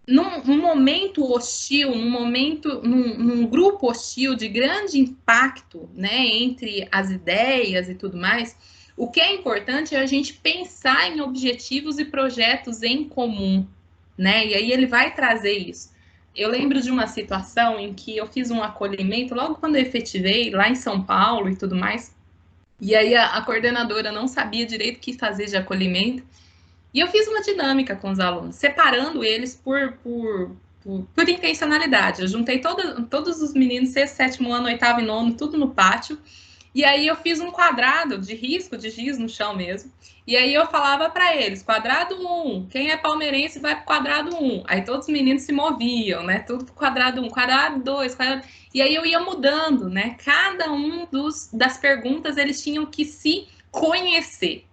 num momento hostil, num grupo hostil de grande impacto, né, entre as ideias e tudo mais, o que é importante é a gente pensar em objetivos e projetos em comum, né? E aí ele vai trazer isso. Eu lembro de uma situação em que eu fiz um acolhimento, logo quando eu efetivei, lá em São Paulo e tudo mais, e aí a coordenadora não sabia direito o que fazer de acolhimento, e eu fiz uma dinâmica com os alunos, separando eles por intencionalidade. Eu juntei todos os meninos, sexto, sétimo ano, oitavo e nono, tudo no pátio, E aí eu fiz um quadrado de risco, de giz no chão mesmo. E aí eu falava para eles, quadrado 1, quem é palmeirense vai para o quadrado 1. Aí todos os meninos se moviam, né? Tudo para o quadrado 1, quadrado 2, quadrado... E aí eu ia mudando, né? Cada um das perguntas, eles tinham que se conhecer.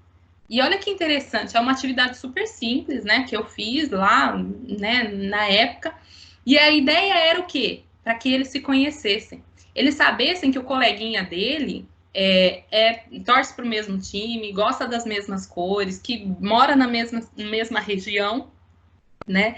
E olha que interessante, é uma atividade super simples, né? Que eu fiz lá, né? Na época. E a ideia era o quê? Para que eles se conhecessem. Eles sabessem que o coleguinha dele torce para o mesmo time, gosta das mesmas cores, que mora na mesma região, né?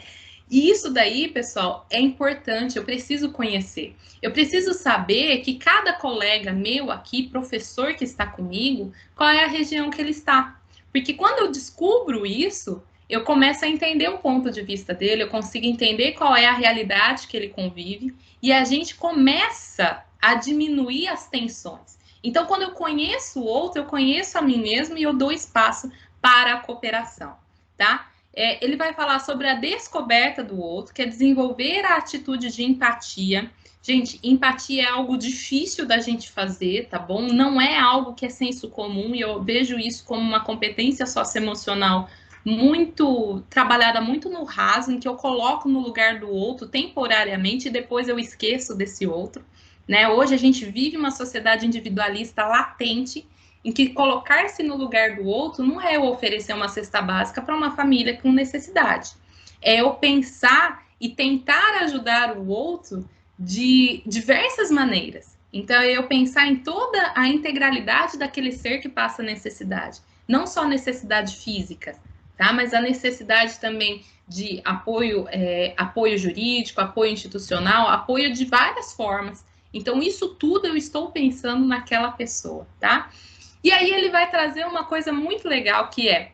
E isso daí, pessoal, é importante, eu preciso conhecer. Eu preciso saber que cada colega meu aqui, professor que está comigo, qual é a região que ele está. Porque quando eu descubro isso, eu começo a entender o ponto de vista dele, eu consigo entender qual é a realidade que ele convive, e a gente começa a diminuir as tensões. Então, quando eu conheço o outro, eu conheço a mim mesmo e eu dou espaço para a cooperação, tá? Ele vai falar sobre a descoberta do outro, que é desenvolver a atitude de empatia. Gente, empatia é algo difícil da gente fazer, tá bom? Não é algo que é senso comum, e eu vejo isso como uma competência socioemocional muito trabalhada, muito no raso, em que eu coloco no lugar do outro temporariamente e depois eu esqueço desse outro, né? Hoje a gente vive uma sociedade individualista latente, em que colocar-se no lugar do outro não é eu oferecer uma cesta básica para uma família com necessidade. É eu pensar e tentar ajudar o outro de diversas maneiras. Então, é eu pensar em toda a integralidade daquele ser que passa necessidade. Não só necessidade física, tá? Mas a necessidade também de apoio jurídico, apoio institucional, apoio de várias formas. Então, isso tudo eu estou pensando naquela pessoa, tá? E aí ele vai trazer uma coisa muito legal, que é,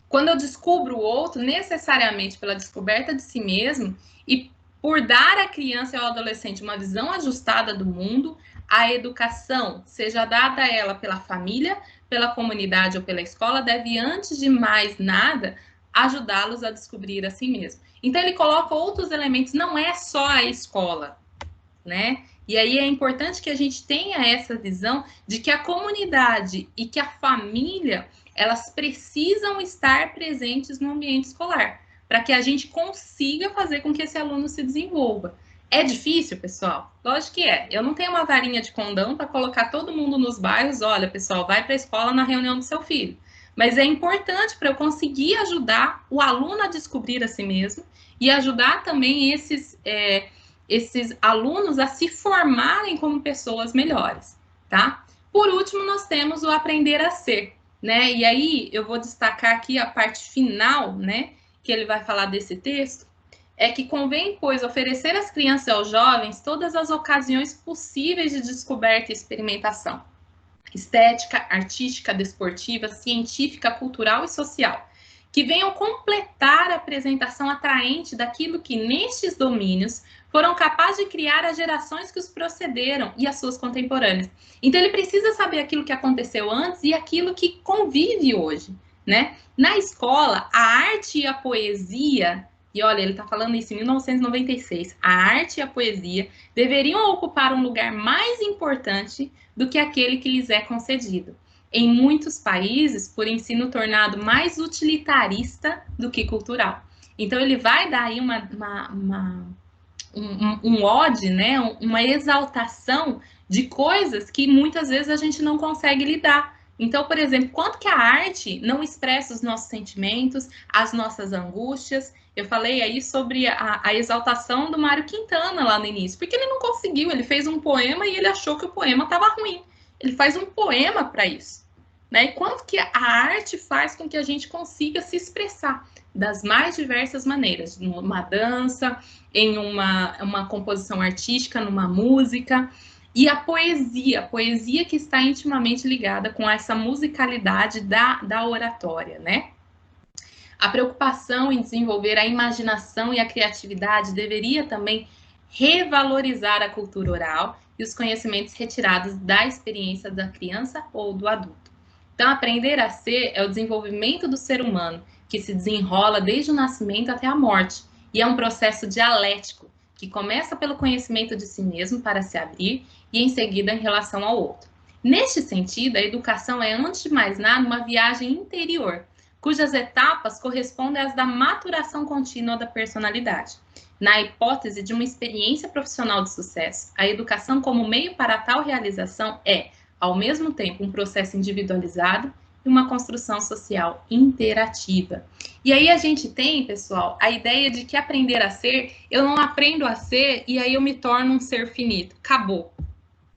quando eu descubro o outro, necessariamente pela descoberta de si mesmo, e por dar à criança e ao adolescente uma visão ajustada do mundo, a educação, seja dada a ela pela família, pela comunidade ou pela escola, deve, antes de mais nada, ajudá-los a descobrir a si mesmo. Então, ele coloca outros elementos, não é só a escola, né? E aí é importante que a gente tenha essa visão de que a comunidade e que a família, elas precisam estar presentes no ambiente escolar, para que a gente consiga fazer com que esse aluno se desenvolva. É difícil, pessoal? Lógico que é. Eu não tenho uma varinha de condão para colocar todo mundo nos bairros, olha, pessoal, vai para a escola na reunião do seu filho. Mas é importante para eu conseguir ajudar o aluno a descobrir a si mesmo e ajudar também esses alunos a se formarem como pessoas melhores, tá? Por último, nós temos o aprender a ser, né? E aí, eu vou destacar aqui a parte final, né? Que ele vai falar desse texto, é que convém, pois, oferecer às crianças e aos jovens todas as ocasiões possíveis de descoberta e experimentação, estética, artística, desportiva, científica, cultural e social, que venham completar a apresentação atraente daquilo que, nestes domínios, foram capazes de criar as gerações que os procederam e as suas contemporâneas. Então, ele precisa saber aquilo que aconteceu antes e aquilo que convive hoje, né? Na escola, a arte e a poesia, e olha, ele está falando isso em 1996, a arte e a poesia deveriam ocupar um lugar mais importante do que aquele que lhes é concedido. Em muitos países, por ensino tornado mais utilitarista do que cultural. Então, ele vai dar aí um ode, né? Uma exaltação de coisas que muitas vezes a gente não consegue lidar. Então, por exemplo, quanto que a arte não expressa os nossos sentimentos, as nossas angústias. Eu falei aí sobre a exaltação do Mário Quintana lá no início, porque ele não conseguiu, ele fez um poema e ele achou que o poema estava ruim. Ele faz um poema para isso, né? E quanto que a arte faz com que a gente consiga se expressar das mais diversas maneiras, numa dança, em uma composição artística, numa música. E a poesia que está intimamente ligada com essa musicalidade da oratória, né? A preocupação em desenvolver a imaginação e a criatividade deveria também revalorizar a cultura oral e os conhecimentos retirados da experiência da criança ou do adulto. Então, aprender a ser é o desenvolvimento do ser humano, que se desenrola desde o nascimento até a morte, e é um processo dialético, que começa pelo conhecimento de si mesmo para se abrir e em seguida em relação ao outro. Neste sentido, a educação é, antes de mais nada, uma viagem interior, cujas etapas correspondem às da maturação contínua da personalidade. Na hipótese de uma experiência profissional de sucesso, a educação como meio para tal realização é, ao mesmo tempo, um processo individualizado e uma construção social interativa. E aí a gente tem, pessoal, a ideia de que aprender a ser, eu não aprendo a ser e aí eu me torno um ser finito. Acabou.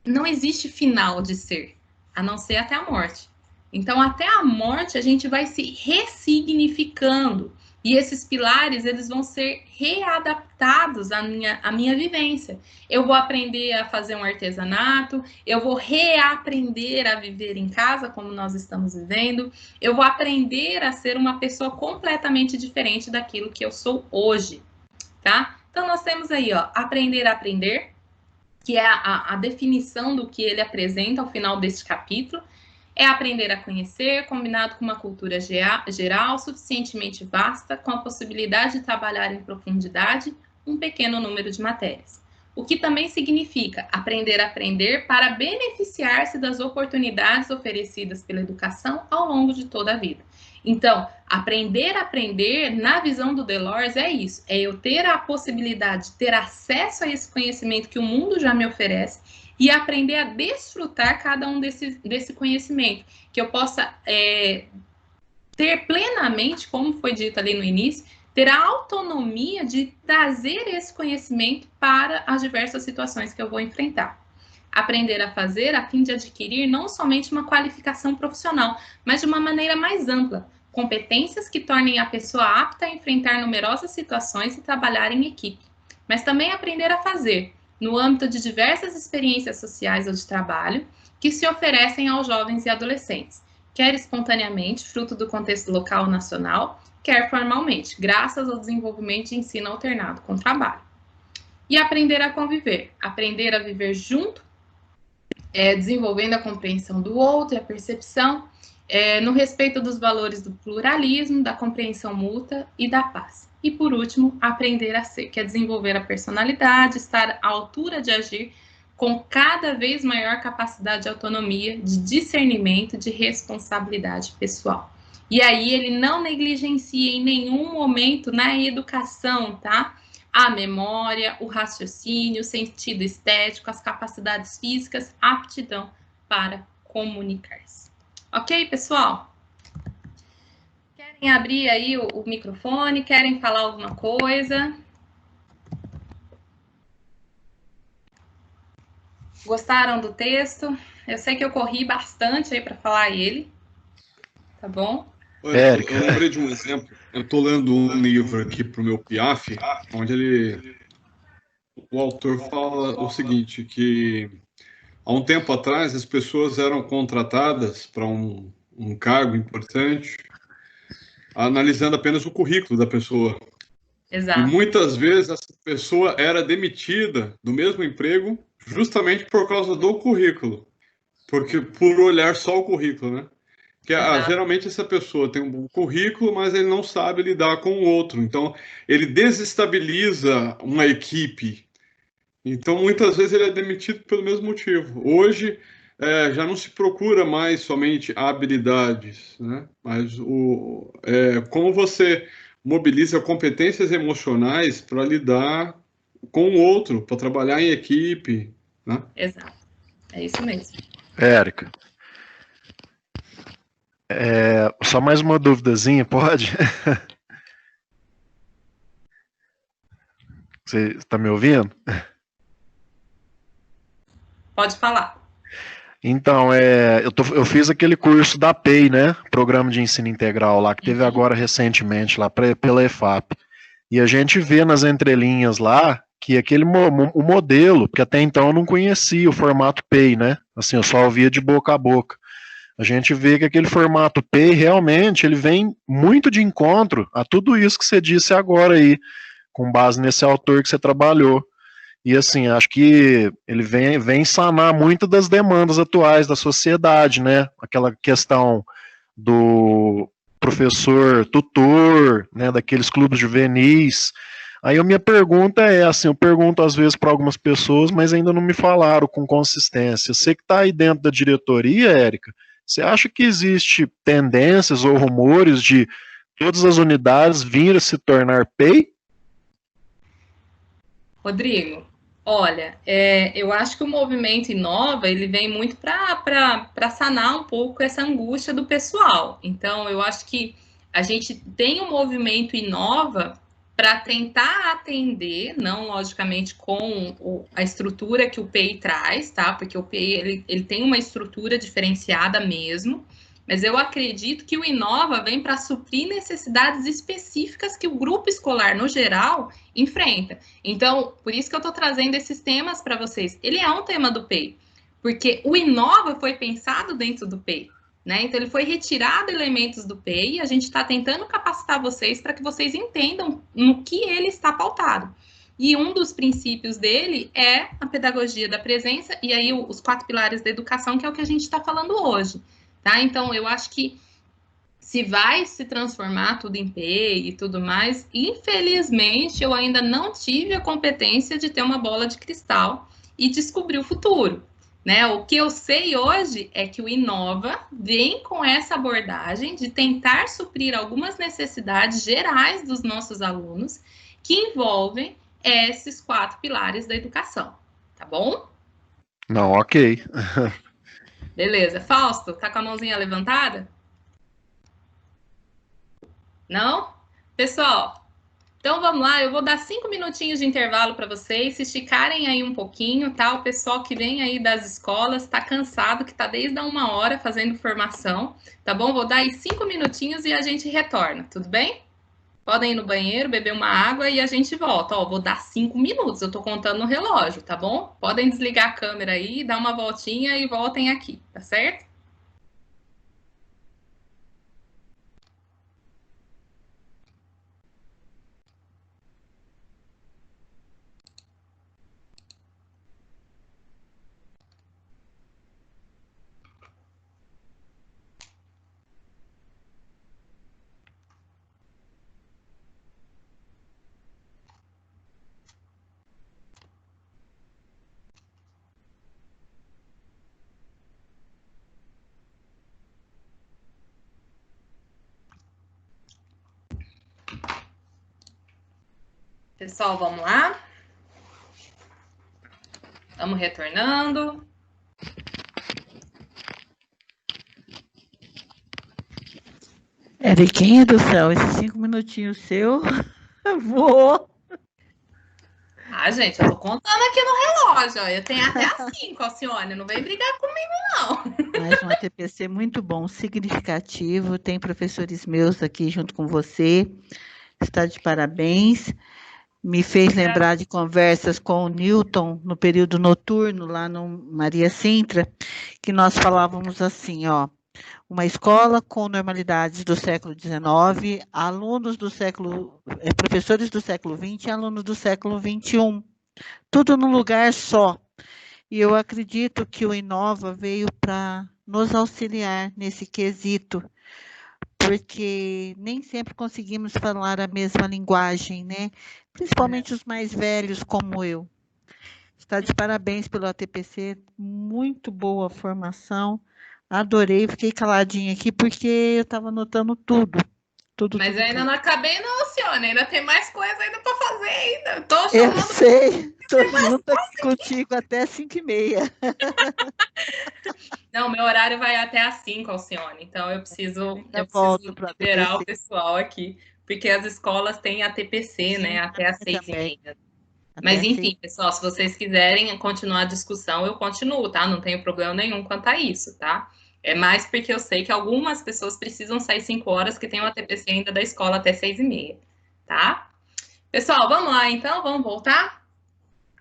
Não existe final de ser, a não ser até a morte. Então, até a morte, a gente vai se ressignificando. E esses pilares, eles vão ser readaptados à minha vivência. Eu vou aprender a fazer um artesanato, eu vou reaprender a viver em casa, como nós estamos vivendo, eu vou aprender a ser uma pessoa completamente diferente daquilo que eu sou hoje, tá? Então, nós temos aí, ó, aprender a aprender, que é a definição do que ele apresenta ao final deste capítulo, é aprender a conhecer, combinado com uma cultura geral, suficientemente vasta, com a possibilidade de trabalhar em profundidade um pequeno número de matérias. O que também significa aprender a aprender para beneficiar-se das oportunidades oferecidas pela educação ao longo de toda a vida. Então, aprender a aprender, na visão do Delors, é isso. É eu ter a possibilidade de ter acesso a esse conhecimento que o mundo já me oferece e aprender a desfrutar cada um desse conhecimento. Que eu possa ter plenamente, como foi dito ali no início, ter a autonomia de trazer esse conhecimento para as diversas situações que eu vou enfrentar. Aprender a fazer a fim de adquirir não somente uma qualificação profissional, mas de uma maneira mais ampla, competências que tornem a pessoa apta a enfrentar numerosas situações e trabalhar em equipe. Mas também aprender a fazer, no âmbito de diversas experiências sociais ou de trabalho, que se oferecem aos jovens e adolescentes, quer espontaneamente, fruto do contexto local ou nacional, quer formalmente, graças ao desenvolvimento de ensino alternado com trabalho. E aprender a conviver, aprender a viver junto, desenvolvendo a compreensão do outro e a percepção, no respeito dos valores do pluralismo, da compreensão mútua e da paz. E, por último, aprender a ser, que é desenvolver a personalidade, estar à altura de agir com cada vez maior capacidade de autonomia, de discernimento, de responsabilidade pessoal. E aí ele não negligencia em nenhum momento na educação, tá? A memória, o raciocínio, o sentido estético, as capacidades físicas, a aptidão para comunicar-se. Ok, pessoal? Querem abrir aí o microfone? Querem falar alguma coisa? Gostaram do texto? Eu sei que eu corri bastante aí para falar ele. Tá bom? Eu lembrei de um exemplo. Eu estou lendo um livro aqui para o meu Piaf, onde o autor fala o seguinte, que há um tempo atrás as pessoas eram contratadas para um cargo importante, analisando apenas o currículo da pessoa. Exato. E muitas vezes essa pessoa era demitida do mesmo emprego justamente por causa do currículo, porque por olhar só o currículo, né? Que geralmente essa pessoa tem um bom currículo, mas ele não sabe lidar com o outro. Então, ele desestabiliza uma equipe. Então, muitas vezes ele é demitido pelo mesmo motivo. Hoje, já não se procura mais somente habilidades, né? Mas como você mobiliza competências emocionais para lidar com o outro, para trabalhar em equipe, né? Exato. É isso mesmo. Érica. Só mais uma duvidazinha, pode? Você está me ouvindo? Pode falar. Então, eu fiz aquele curso da PEI, né? Programa de Ensino Integral lá, que teve agora recentemente lá pela EFAP. E a gente vê nas entrelinhas lá que o modelo, porque até então eu não conhecia o formato PEI, né? Assim, eu só ouvia de boca a boca. A gente vê que aquele formato PEI realmente ele vem muito de encontro a tudo isso que você disse agora aí, com base nesse autor que você trabalhou. E assim, acho que ele vem sanar muito das demandas atuais da sociedade, né? Aquela questão do professor tutor, né? Daqueles clubes juvenis, Aí a minha pergunta é assim, eu pergunto às vezes para algumas pessoas, mas ainda não me falaram com consistência. Você que está aí dentro da diretoria, Érica, você acha que existe tendências ou rumores de todas as unidades vir a se tornar PEI? Rodrigo, olha, eu acho que o movimento Inova, ele vem muito para sanar um pouco essa angústia do pessoal. Então, eu acho que a gente tem um movimento Inova para tentar atender, não logicamente com a estrutura que o PEI traz, tá? Porque o PEI ele tem uma estrutura diferenciada mesmo, mas eu acredito que o Inova vem para suprir necessidades específicas que o grupo escolar, no geral, enfrenta. Então, por isso que eu estou trazendo esses temas para vocês. Ele é um tema do PEI, porque o Inova foi pensado dentro do PEI. Né? Então, ele foi retirado elementos do PEI e a gente está tentando capacitar vocês para que vocês entendam no que ele está pautado. E um dos princípios dele é a pedagogia da presença e aí os 4 pilares da educação, que é o que a gente está falando hoje. Tá? Então, eu acho que se vai se transformar tudo em PEI e tudo mais, infelizmente, eu ainda não tive a competência de ter uma bola de cristal e descobrir o futuro. Né? O que eu sei hoje é que o Inova vem com essa abordagem de tentar suprir algumas necessidades gerais dos nossos alunos que envolvem esses 4 pilares da educação, tá bom? Não, ok. Beleza. Fausto, tá com a mãozinha levantada? Não? Pessoal, então vamos lá, eu vou dar 5 minutinhos de intervalo para vocês se esticarem aí um pouquinho, tá? O pessoal que vem aí das escolas está cansado, que está desde a 1 hora fazendo formação, tá bom? Vou dar aí 5 minutinhos e a gente retorna, tudo bem? Podem ir no banheiro, beber uma água e a gente volta. Ó, vou dar 5 minutos, eu tô contando no relógio, tá bom? Podem desligar a câmera aí, dar uma voltinha e voltem aqui, tá certo? Pessoal, vamos lá? Estamos retornando. Eriquinha do céu, esses 5 minutinhos seu, vou. Ah, gente, eu tô contando aqui no relógio, ó. Eu tenho até as 5, Alcione, não vem brigar comigo, não. Mais um ATPC muito bom, significativo, tem professores meus aqui junto com você, está de parabéns. Me fez lembrar de conversas com o Newton no período noturno, lá no Maria Sintra, que nós falávamos assim, ó, uma escola com normalidades do século XIX, alunos do século, professores do século XX e alunos do século XXI, tudo num lugar só. E eu acredito que o Inova veio para nos auxiliar nesse quesito, porque nem sempre conseguimos falar a mesma linguagem, né? Principalmente os mais velhos como eu. Está de parabéns pelo ATPC, muito boa formação. Adorei, fiquei caladinha aqui porque eu estava anotando tudo. Mas eu ainda não acabei, não, Alcione. Ainda tem mais coisa ainda para fazer ainda. Tô chamando... Eu sei, estou junto aqui contigo até 5h30. Não, meu horário vai até às 5, Alcione. Então eu preciso liberar o pessoal aqui, porque as escolas têm a TPC, né? Até às 6h30. Mas enfim, pessoal, se vocês quiserem continuar a discussão, eu continuo, tá? Não tenho problema nenhum quanto a isso, tá? É mais porque eu sei que algumas pessoas precisam sair 5 horas, que tem uma TPC ainda da escola até 6h30, tá? Pessoal, vamos lá, então? Vamos voltar?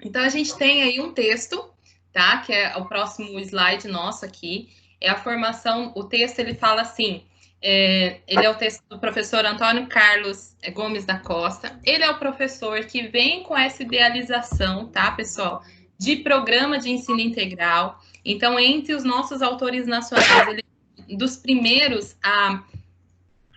Então, a gente tem aí um texto, tá? Que é o próximo slide nosso aqui. É a formação, o texto, ele fala assim, ele é o texto do professor Antônio Carlos Gomes da Costa. Ele é o professor que vem com essa idealização, tá, pessoal? De programa de ensino integral. Então, entre os nossos autores nacionais, ele dos primeiros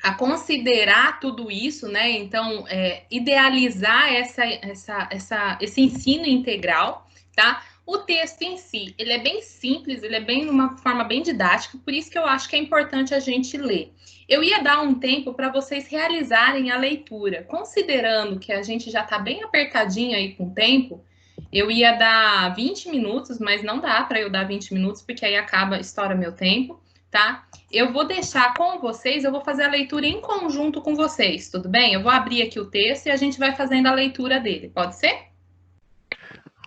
a considerar tudo isso, né? Então, idealizar esse ensino integral, tá? O texto em si, ele é bem simples, ele é bem uma forma bem didática, por isso que eu acho que é importante a gente ler. Eu ia dar um tempo para vocês realizarem a leitura, considerando que a gente já está bem apertadinho aí com o tempo, eu ia dar 20 minutos, mas não dá para eu dar 20 minutos, porque aí estoura meu tempo, tá? Eu vou deixar com vocês, eu vou fazer a leitura em conjunto com vocês, tudo bem? Eu vou abrir aqui o texto e a gente vai fazendo a leitura dele, pode ser?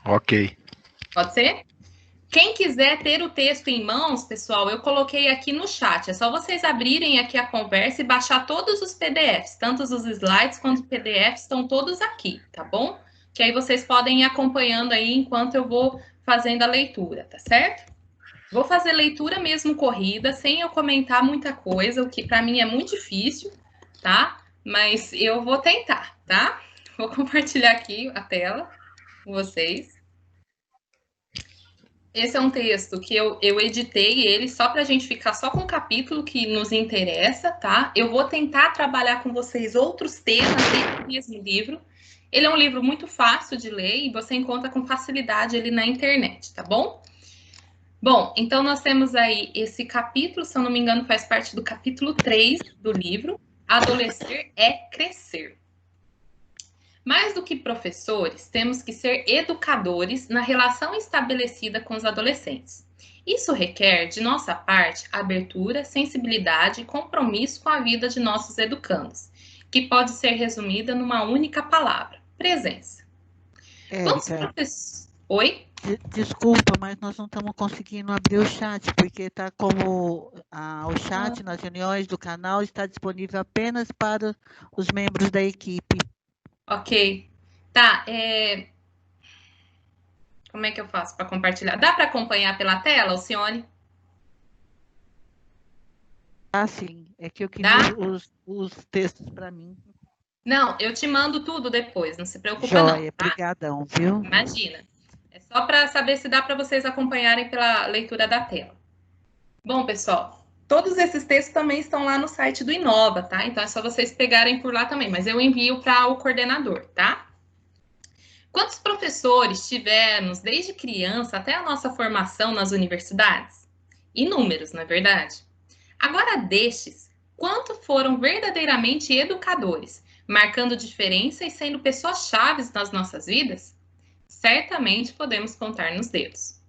Ok. Pode ser? Quem quiser ter o texto em mãos, pessoal, eu coloquei aqui no chat. É só vocês abrirem aqui a conversa e baixar todos os PDFs, tanto os slides quanto os PDFs estão todos aqui, tá bom? Que aí vocês podem ir acompanhando aí enquanto eu vou fazendo a leitura, tá certo? Vou fazer leitura mesmo corrida, sem eu comentar muita coisa, o que para mim é muito difícil, tá? Mas eu vou tentar, tá? Vou compartilhar aqui a tela com vocês. Esse é um texto que eu editei ele só para a gente ficar só com o capítulo que nos interessa, tá? Eu vou tentar trabalhar com vocês outros temas desse mesmo livro. Ele é um livro muito fácil de ler e você encontra com facilidade ele na internet, tá bom? Bom, então nós temos aí esse capítulo, se eu não me engano, faz parte do capítulo 3 do livro, Adolescer é Crescer. Mais do que professores, temos que ser educadores na relação estabelecida com os adolescentes. Isso requer, de nossa parte, abertura, sensibilidade e compromisso com a vida de nossos educandos, que pode ser resumida numa única palavra: presença. Vamos, professor. Oi? Desculpa, mas nós não estamos conseguindo abrir o chat, porque está como o chat nas reuniões do canal está disponível apenas para os membros da equipe. Ok. Tá, como é que eu faço para compartilhar? Dá para acompanhar pela tela, Alcione? Ah, sim. É que eu queria os textos para mim. Não, eu te mando tudo depois, não se preocupa Joia, não, tá? Brigadão, viu? Imagina. É só para saber se dá para vocês acompanharem pela leitura da tela. Bom, pessoal, todos esses textos também estão lá no site do Inova, tá? Então é só vocês pegarem por lá também, mas eu envio para o coordenador, tá? Quantos professores tivemos desde criança até a nossa formação nas universidades? Inúmeros, não é verdade? Agora, destes, quantos foram verdadeiramente educadores, marcando diferença e sendo pessoas-chave nas nossas vidas? Certamente podemos contar nos dedos.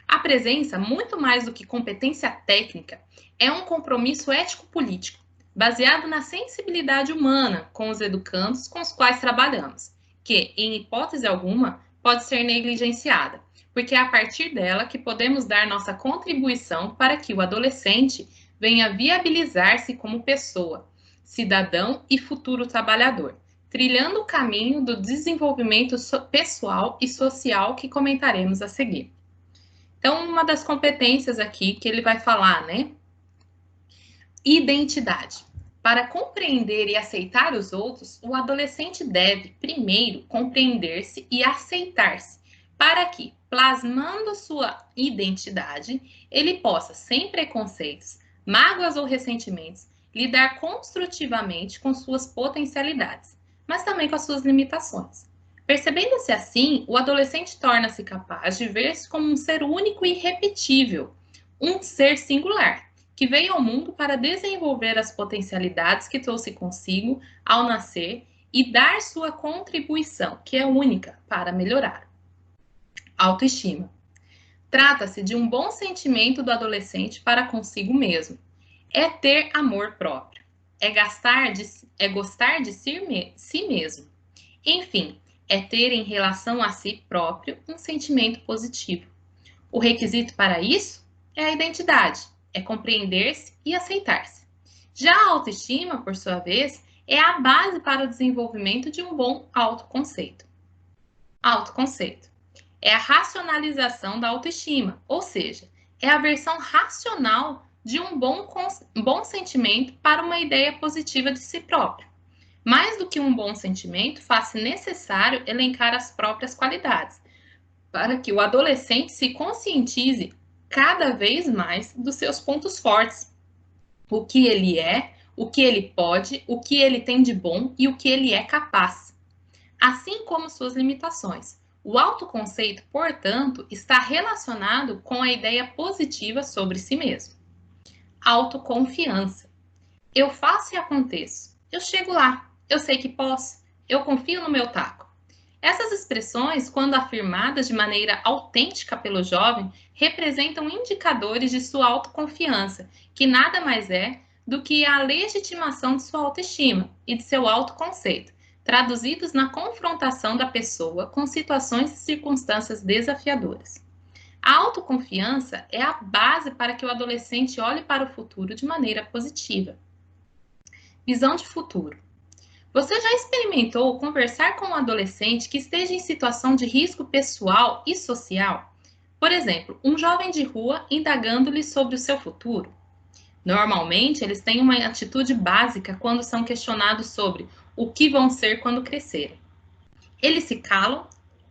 A presença, muito mais do que competência técnica, é um compromisso ético-político, baseado na sensibilidade humana com os educandos com os quais trabalhamos, que, em hipótese alguma, pode ser negligenciada, porque é a partir dela que podemos dar nossa contribuição para que o adolescente venha viabilizar-se como pessoa, cidadão e futuro trabalhador, trilhando o caminho do desenvolvimento pessoal e social que comentaremos a seguir. Então, uma das competências aqui que ele vai falar, né? Identidade. Para compreender e aceitar os outros, o adolescente deve, primeiro, compreender-se e aceitar-se, para que, plasmando sua identidade, ele possa, sem preconceitos, mágoas ou ressentimentos, lidar construtivamente com suas potencialidades, mas também com as suas limitações. Percebendo-se assim, o adolescente torna-se capaz de ver-se como um ser único e irrepetível, um ser singular, que veio ao mundo para desenvolver as potencialidades que trouxe consigo ao nascer e dar sua contribuição, que é única, para melhorar. Autoestima. Trata-se de um bom sentimento do adolescente para consigo mesmo. É ter amor próprio. É gostar de si mesmo. Enfim, é ter em relação a si próprio um sentimento positivo. O requisito para isso é a identidade, é compreender-se e aceitar-se. Já a autoestima, por sua vez, é a base para o desenvolvimento de um bom autoconceito. Autoconceito é a racionalização da autoestima, ou seja, é a versão racional de um bom sentimento para uma ideia positiva de si próprio. Mais do que um bom sentimento, faz-se necessário elencar as próprias qualidades, para que o adolescente se conscientize cada vez mais dos seus pontos fortes, o que ele é, o que ele pode, o que ele tem de bom e o que ele é capaz, assim como suas limitações. O autoconceito, portanto, está relacionado com a ideia positiva sobre si mesmo. Autoconfiança. Eu faço e aconteço. Eu chego lá. Eu sei que posso. Eu confio no meu taco. Essas expressões, quando afirmadas de maneira autêntica pelo jovem, representam indicadores de sua autoconfiança, que nada mais é do que a legitimação de sua autoestima e de seu autoconceito, traduzidos na confrontação da pessoa com situações e circunstâncias desafiadoras. A autoconfiança é a base para que o adolescente olhe para o futuro de maneira positiva. Visão de futuro. Você já experimentou conversar com um adolescente que esteja em situação de risco pessoal e social? Por exemplo, um jovem de rua indagando-lhe sobre o seu futuro. Normalmente, eles têm uma atitude básica quando são questionados sobre o que vão ser quando crescerem. Eles se calam,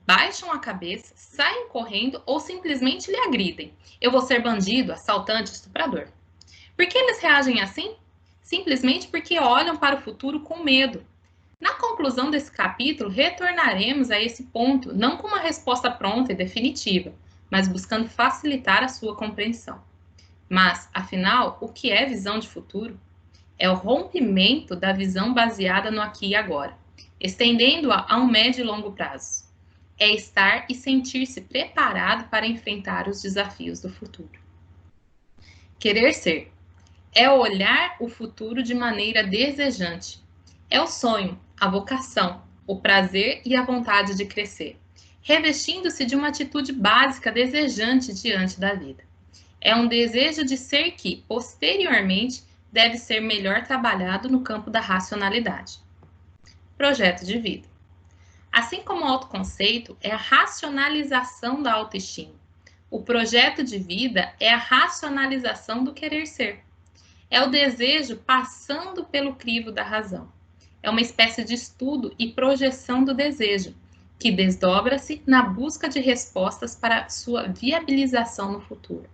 baixam a cabeça, saem correndo ou simplesmente lhe agridem. Eu vou ser bandido, assaltante, estuprador. Por que eles reagem assim? Simplesmente porque olham para o futuro com medo. Na conclusão desse capítulo, retornaremos a esse ponto, não com uma resposta pronta e definitiva, mas buscando facilitar a sua compreensão. Mas, afinal, o que é visão de futuro? É o rompimento da visão baseada no aqui e agora, estendendo-a a um médio e longo prazo. É estar e sentir-se preparado para enfrentar os desafios do futuro. Querer ser. É olhar o futuro de maneira desejante. É o sonho, a vocação, o prazer e a vontade de crescer, revestindo-se de uma atitude básica desejante diante da vida. É um desejo de ser que, posteriormente, deve ser melhor trabalhado no campo da racionalidade. Projeto de vida. Assim como o autoconceito é a racionalização da autoestima, o projeto de vida é a racionalização do querer ser. É o desejo passando pelo crivo da razão. É uma espécie de estudo e projeção do desejo, que desdobra-se na busca de respostas para sua viabilização no futuro.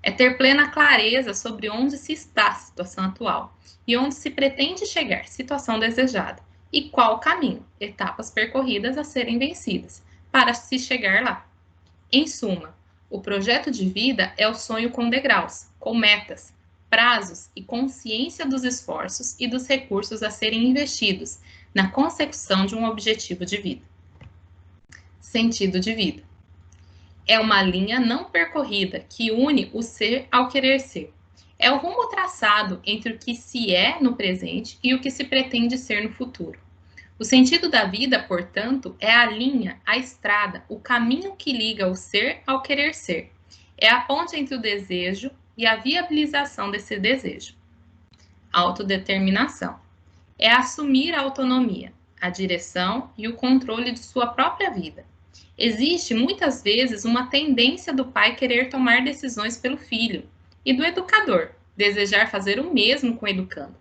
É ter plena clareza sobre onde se está a situação atual e onde se pretende chegar, situação desejada, e qual caminho, etapas percorridas a serem vencidas, para se chegar lá. Em suma, o projeto de vida é o sonho com degraus, com metas, prazos e consciência dos esforços e dos recursos a serem investidos na consecução de um objetivo de vida. Sentido de vida. É uma linha não percorrida que une o ser ao querer ser. É o rumo traçado entre o que se é no presente e o que se pretende ser no futuro. O sentido da vida, portanto, é a linha, a estrada, o caminho que liga o ser ao querer ser. É a ponte entre o desejo e a viabilização desse desejo. Autodeterminação. É assumir a autonomia, a direção e o controle de sua própria vida. Existe, muitas vezes, uma tendência do pai querer tomar decisões pelo filho e do educador desejar fazer o mesmo com o educando.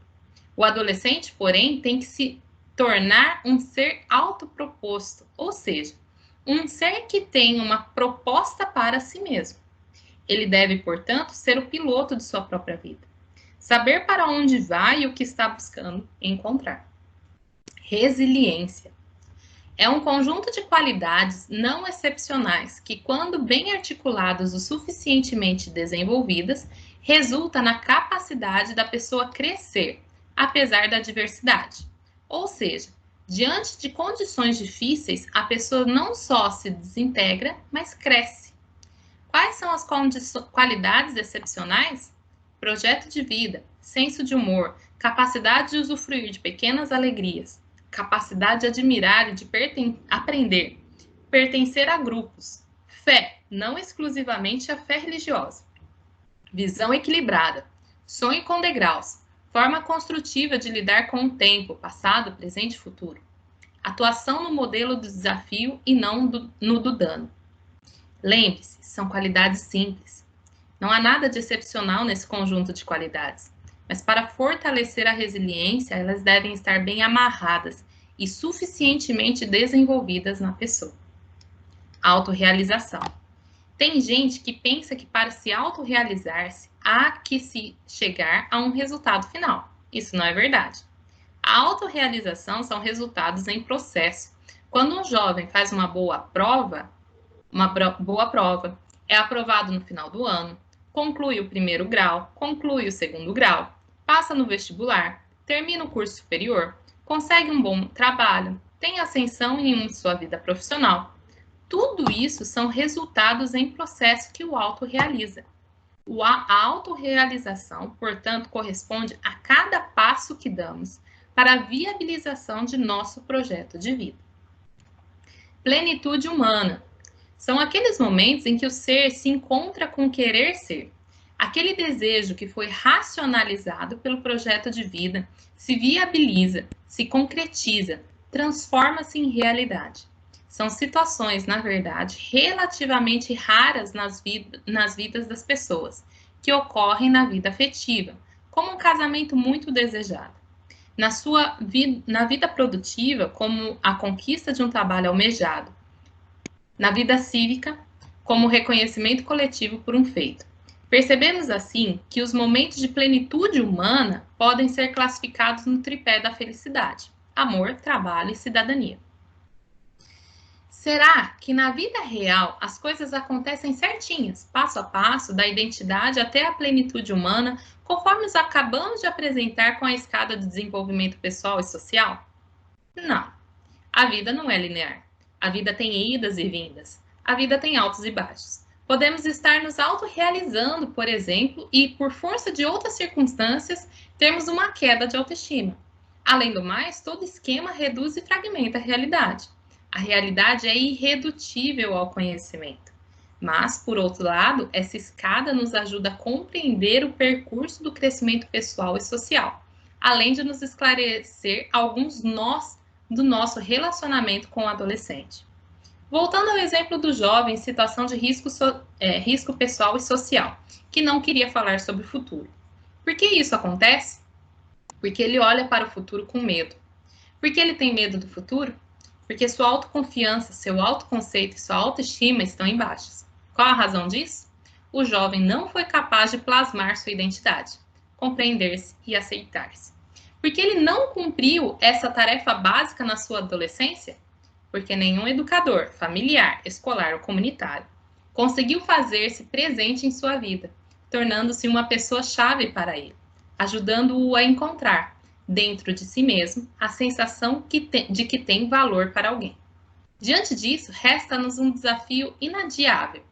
O adolescente, porém, tem que se tornar um ser autoproposto, ou seja, um ser que tem uma proposta para si mesmo. Ele deve, portanto, ser o piloto de sua própria vida. Saber para onde vai e o que está buscando encontrar. Resiliência. É um conjunto de qualidades não excepcionais que, quando bem articuladas o suficientemente desenvolvidas, resulta na capacidade da pessoa crescer, apesar da adversidade. Ou seja, diante de condições difíceis, a pessoa não só se desintegra, mas cresce. Quais são as qualidades excepcionais? Projeto de vida, senso de humor, capacidade de usufruir de pequenas alegrias, capacidade de admirar e de aprender, pertencer a grupos, fé, não exclusivamente a fé religiosa, visão equilibrada, sonho com degraus, forma construtiva de lidar com o tempo, passado, presente e futuro, atuação no modelo do desafio e não no do dano. Lembre-se, são qualidades simples. Não há nada de excepcional nesse conjunto de qualidades, mas para fortalecer a resiliência, elas devem estar bem amarradas e suficientemente desenvolvidas na pessoa. Autorrealização. Tem gente que pensa que para se autorrealizar-se, há que se chegar a um resultado final. Isso não é verdade. A autorrealização são resultados em processo. Quando um jovem faz uma boa prova, é aprovado no final do ano, conclui o primeiro grau, conclui o segundo grau, passa no vestibular, termina o curso superior, consegue um bom trabalho, tem ascensão em sua vida profissional. Tudo isso são resultados em processo que o autorrealiza. A autorrealização, portanto, corresponde a cada passo que damos para a viabilização de nosso projeto de vida. Plenitude humana. São aqueles momentos em que o ser se encontra com o querer ser. Aquele desejo que foi racionalizado pelo projeto de vida se viabiliza, se concretiza, transforma-se em realidade. São situações, na verdade, relativamente raras nas vidas das pessoas, que ocorrem na vida afetiva, como um casamento muito desejado. Na vida produtiva, como a conquista de um trabalho almejado. Na vida cívica, como o reconhecimento coletivo por um feito. Percebemos, assim, que os momentos de plenitude humana podem ser classificados no tripé da felicidade: amor, trabalho e cidadania. Será que na vida real as coisas acontecem certinhas, passo a passo, da identidade até a plenitude humana, conforme os acabamos de apresentar com a escada de desenvolvimento pessoal e social? Não. A vida não é linear. A vida tem idas e vindas. A vida tem altos e baixos. Podemos estar nos autorrealizando, por exemplo, e, por força de outras circunstâncias, termos uma queda de autoestima. Além do mais, todo esquema reduz e fragmenta a realidade. A realidade é irredutível ao conhecimento. Mas, por outro lado, essa escada nos ajuda a compreender o percurso do crescimento pessoal e social, além de nos esclarecer alguns nós do nosso relacionamento com o adolescente. Voltando ao exemplo do jovem em situação de risco pessoal e social, que não queria falar sobre o futuro. Por que isso acontece? Porque ele olha para o futuro com medo. Por que ele tem medo do futuro? Porque sua autoconfiança, seu autoconceito e sua autoestima estão em baixas. Qual a razão disso? O jovem não foi capaz de plasmar sua identidade, compreender-se e aceitar-se. Porque ele não cumpriu essa tarefa básica na sua adolescência? Porque nenhum educador, familiar, escolar ou comunitário conseguiu fazer-se presente em sua vida, tornando-se uma pessoa-chave para ele, ajudando-o a encontrar, dentro de si mesmo, a sensação de que tem valor para alguém. Diante disso, resta-nos um desafio inadiável: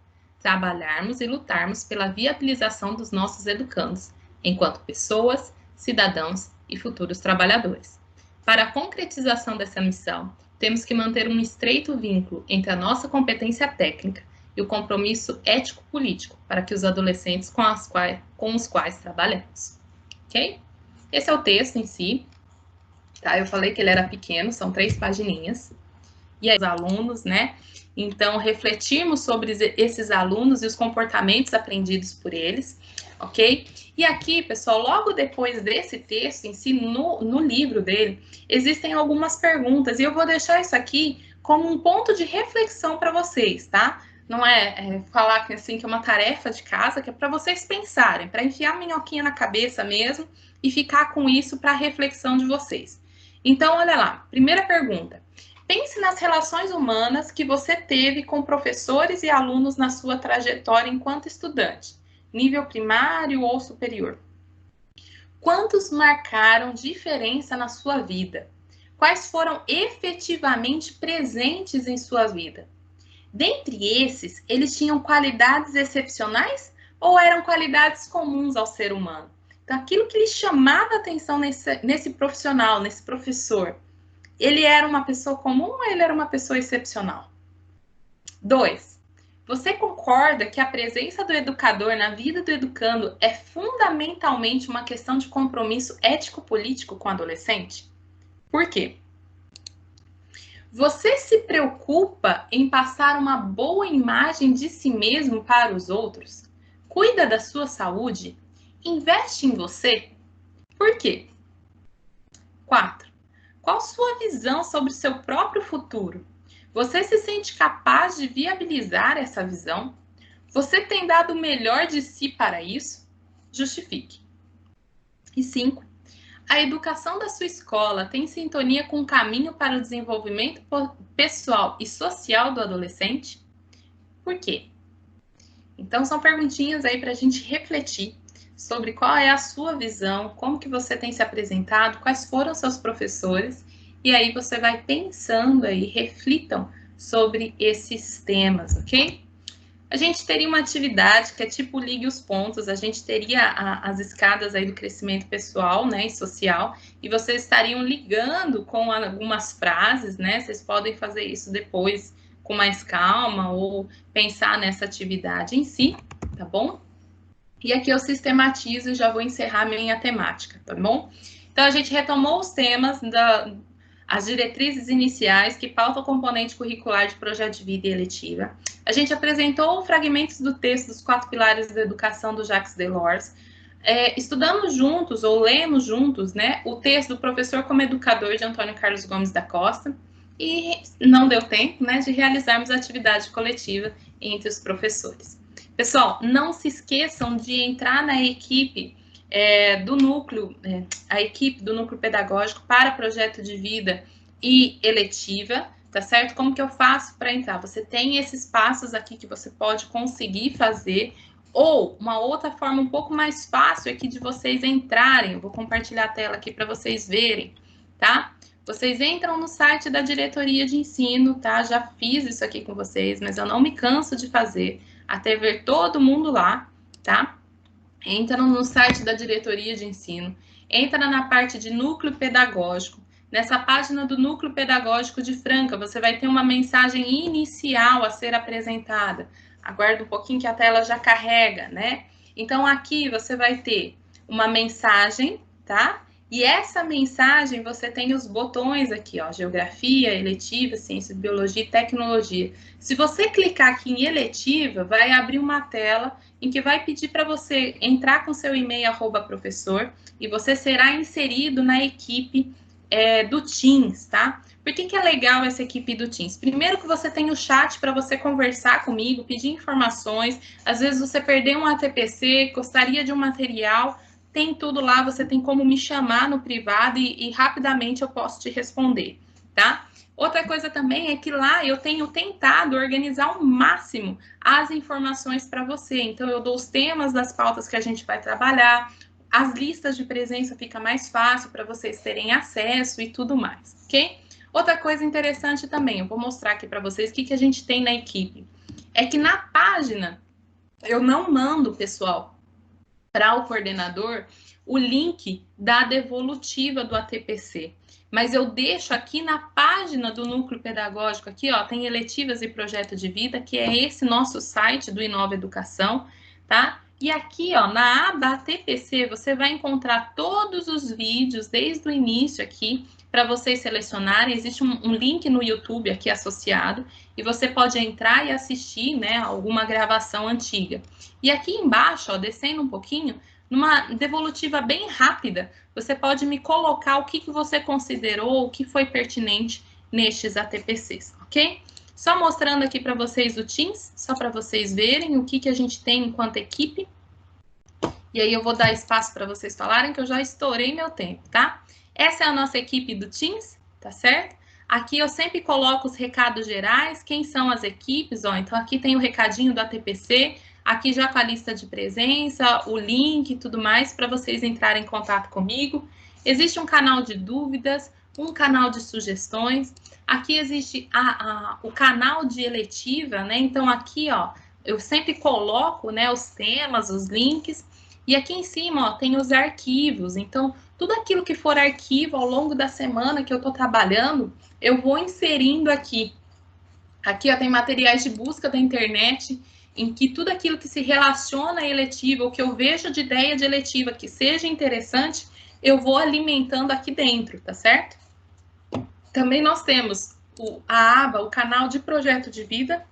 trabalharmos e lutarmos pela viabilização dos nossos educandos, enquanto pessoas, cidadãos e futuros trabalhadores. Para a concretização dessa missão, temos que manter um estreito vínculo entre a nossa competência técnica e o compromisso ético-político para que os adolescentes com os quais trabalhamos. Ok? Esse é o texto em si, tá? Eu falei que ele era pequeno, são 3 pagininhas. E aí, os alunos, né? Então, refletirmos sobre esses alunos e os comportamentos aprendidos por eles, ok? E aqui, pessoal, logo depois desse texto em si, no livro dele, existem algumas perguntas, e eu vou deixar isso aqui como um ponto de reflexão para vocês, tá? Não falar assim que é uma tarefa de casa, que é para vocês pensarem, para enfiar a minhoquinha na cabeça mesmo, e ficar com isso para a reflexão de vocês. Então, olha lá, primeira pergunta. Pense nas relações humanas que você teve com professores e alunos na sua trajetória enquanto estudante, nível primário ou superior. Quantos marcaram diferença na sua vida? Quais foram efetivamente presentes em sua vida? Dentre esses, eles tinham qualidades excepcionais ou eram qualidades comuns ao ser humano? Então, aquilo que lhe chamava a atenção nesse profissional, nesse professor, ele era uma pessoa comum ou ele era uma pessoa excepcional? 2. Você concorda que a presença do educador na vida do educando é fundamentalmente uma questão de compromisso ético-político com o adolescente? Por quê? Você se preocupa em passar uma boa imagem de si mesmo para os outros? Cuida da sua saúde? Investe em você? Por quê? 4. Qual sua visão sobre o seu próprio futuro? Você se sente capaz de viabilizar essa visão? Você tem dado o melhor de si para isso? Justifique. E 5. A educação da sua escola tem sintonia com o caminho para o desenvolvimento pessoal e social do adolescente? Por quê? Então, são perguntinhas aí para a gente refletir sobre qual é a sua visão, como que você tem se apresentado, quais foram seus professores, e aí você vai pensando aí, reflitam sobre esses temas, ok? A gente teria uma atividade que é tipo ligue os pontos, a gente teria as escadas aí do crescimento pessoal, né, e social, e vocês estariam ligando com algumas frases, né, vocês podem fazer isso depois com mais calma, ou pensar nessa atividade em si, tá bom? E aqui eu sistematizo e já vou encerrar minha temática, tá bom? Então, a gente retomou os temas as diretrizes iniciais que pautam o componente curricular de projeto de vida e eletiva. A gente apresentou fragmentos do texto dos 4 pilares da educação do Jacques Delors. Estudamos juntos, ou lemos juntos, né, o texto do Professor como Educador de Antônio Carlos Gomes da Costa, e não deu tempo, né, de realizarmos a atividade coletiva entre os professores. Pessoal, não se esqueçam de entrar na equipe do núcleo, a equipe do núcleo pedagógico para projeto de vida e eletiva, tá certo? Como que eu faço para entrar? Você tem esses passos aqui que você pode conseguir fazer, ou uma outra forma um pouco mais fácil aqui de vocês entrarem, eu vou compartilhar a tela aqui para vocês verem, tá? Vocês entram no site da diretoria de ensino, tá? Já fiz isso aqui com vocês, mas eu não me canso de fazer, até ver todo mundo lá, tá? Entra no site da diretoria de ensino, entra na parte de núcleo pedagógico. Nessa página do núcleo pedagógico de Franca, você vai ter uma mensagem inicial a ser apresentada. Aguarda um pouquinho que a tela já carrega, né? Então, aqui você vai ter uma mensagem, tá? E essa mensagem, você tem os botões aqui, ó, geografia, eletiva, ciência, biologia e tecnologia. Se você clicar aqui em eletiva, vai abrir uma tela em que vai pedir para você entrar com seu e-mail @professor e você será inserido na equipe do Teams, tá? Por que é legal essa equipe do Teams? Primeiro que você tem o chat para você conversar comigo, pedir informações, às vezes você perdeu um ATPC, gostaria de um material, tem tudo lá, você tem como me chamar no privado e rapidamente eu posso te responder, tá? Outra coisa também é que lá eu tenho tentado organizar ao máximo as informações para você. Então, eu dou os temas das pautas que a gente vai trabalhar, as listas de presença fica mais fácil para vocês terem acesso e tudo mais, ok? Outra coisa interessante também, eu vou mostrar aqui para vocês o que a gente tem na equipe. É que na página, eu não mando, pessoal, para o coordenador o link da devolutiva do ATPC. Mas eu deixo aqui na página do núcleo pedagógico, aqui, ó, tem eletivas e projeto de vida, que é esse nosso site do Inova Educação, tá? E aqui, ó, na aba ATPC, você vai encontrar todos os vídeos, desde o início aqui, para vocês selecionarem. Existe um link no YouTube aqui associado, e você pode entrar e assistir, né, alguma gravação antiga. E aqui embaixo, ó, descendo um pouquinho, numa devolutiva bem rápida, você pode me colocar o que você considerou, o que foi pertinente nestes ATPCs, ok? Só mostrando aqui para vocês o Teams, só para vocês verem o que a gente tem enquanto equipe. E aí eu vou dar espaço para vocês falarem, que eu já estourei meu tempo, tá? Essa é a nossa equipe do Teams, tá certo? Aqui eu sempre coloco os recados gerais, quem são as equipes, ó. Então aqui tem o recadinho do ATPC, aqui já com a lista de presença, o link e tudo mais, para vocês entrarem em contato comigo. Existe um canal de dúvidas, um canal de sugestões. Aqui existe o canal de eletiva, né? Então, aqui, ó, eu sempre coloco, né, os temas, os links. E aqui em cima, ó, tem os arquivos. Então, tudo aquilo que for arquivo ao longo da semana que eu tô trabalhando, eu vou inserindo aqui. Aqui, ó, tem materiais de busca da internet, em que tudo aquilo que se relaciona à eletiva, o que eu vejo de ideia de eletiva que seja interessante, eu vou alimentando aqui dentro, tá certo? Também nós temos a aba, o canal de projeto de vida,